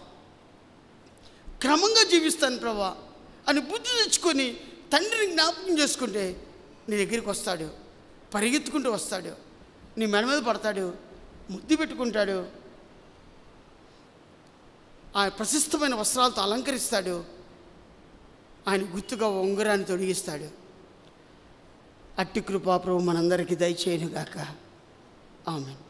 క్రమంగా జీవిస్తాను ప్రభా అని బుద్ధి తెచ్చుకొని తండ్రిని జ్ఞాపకం చేసుకుంటే నీ దగ్గరికి వస్తాడు, పరిగెత్తుకుంటూ వస్తాడు, నీ మెడ మీద పడతాడు, ముద్దు పెట్టుకుంటాడు, ఆ ప్రశస్తమైన వస్త్రాలతో అలంకరిస్తాడు, ఆయన గుర్తుగా ఉంగరాన్ని తొడిగిస్తాడు. అట్టి కృపా ప్రభు మనందరికీ దయచేయునుగాక. ఆమేన్.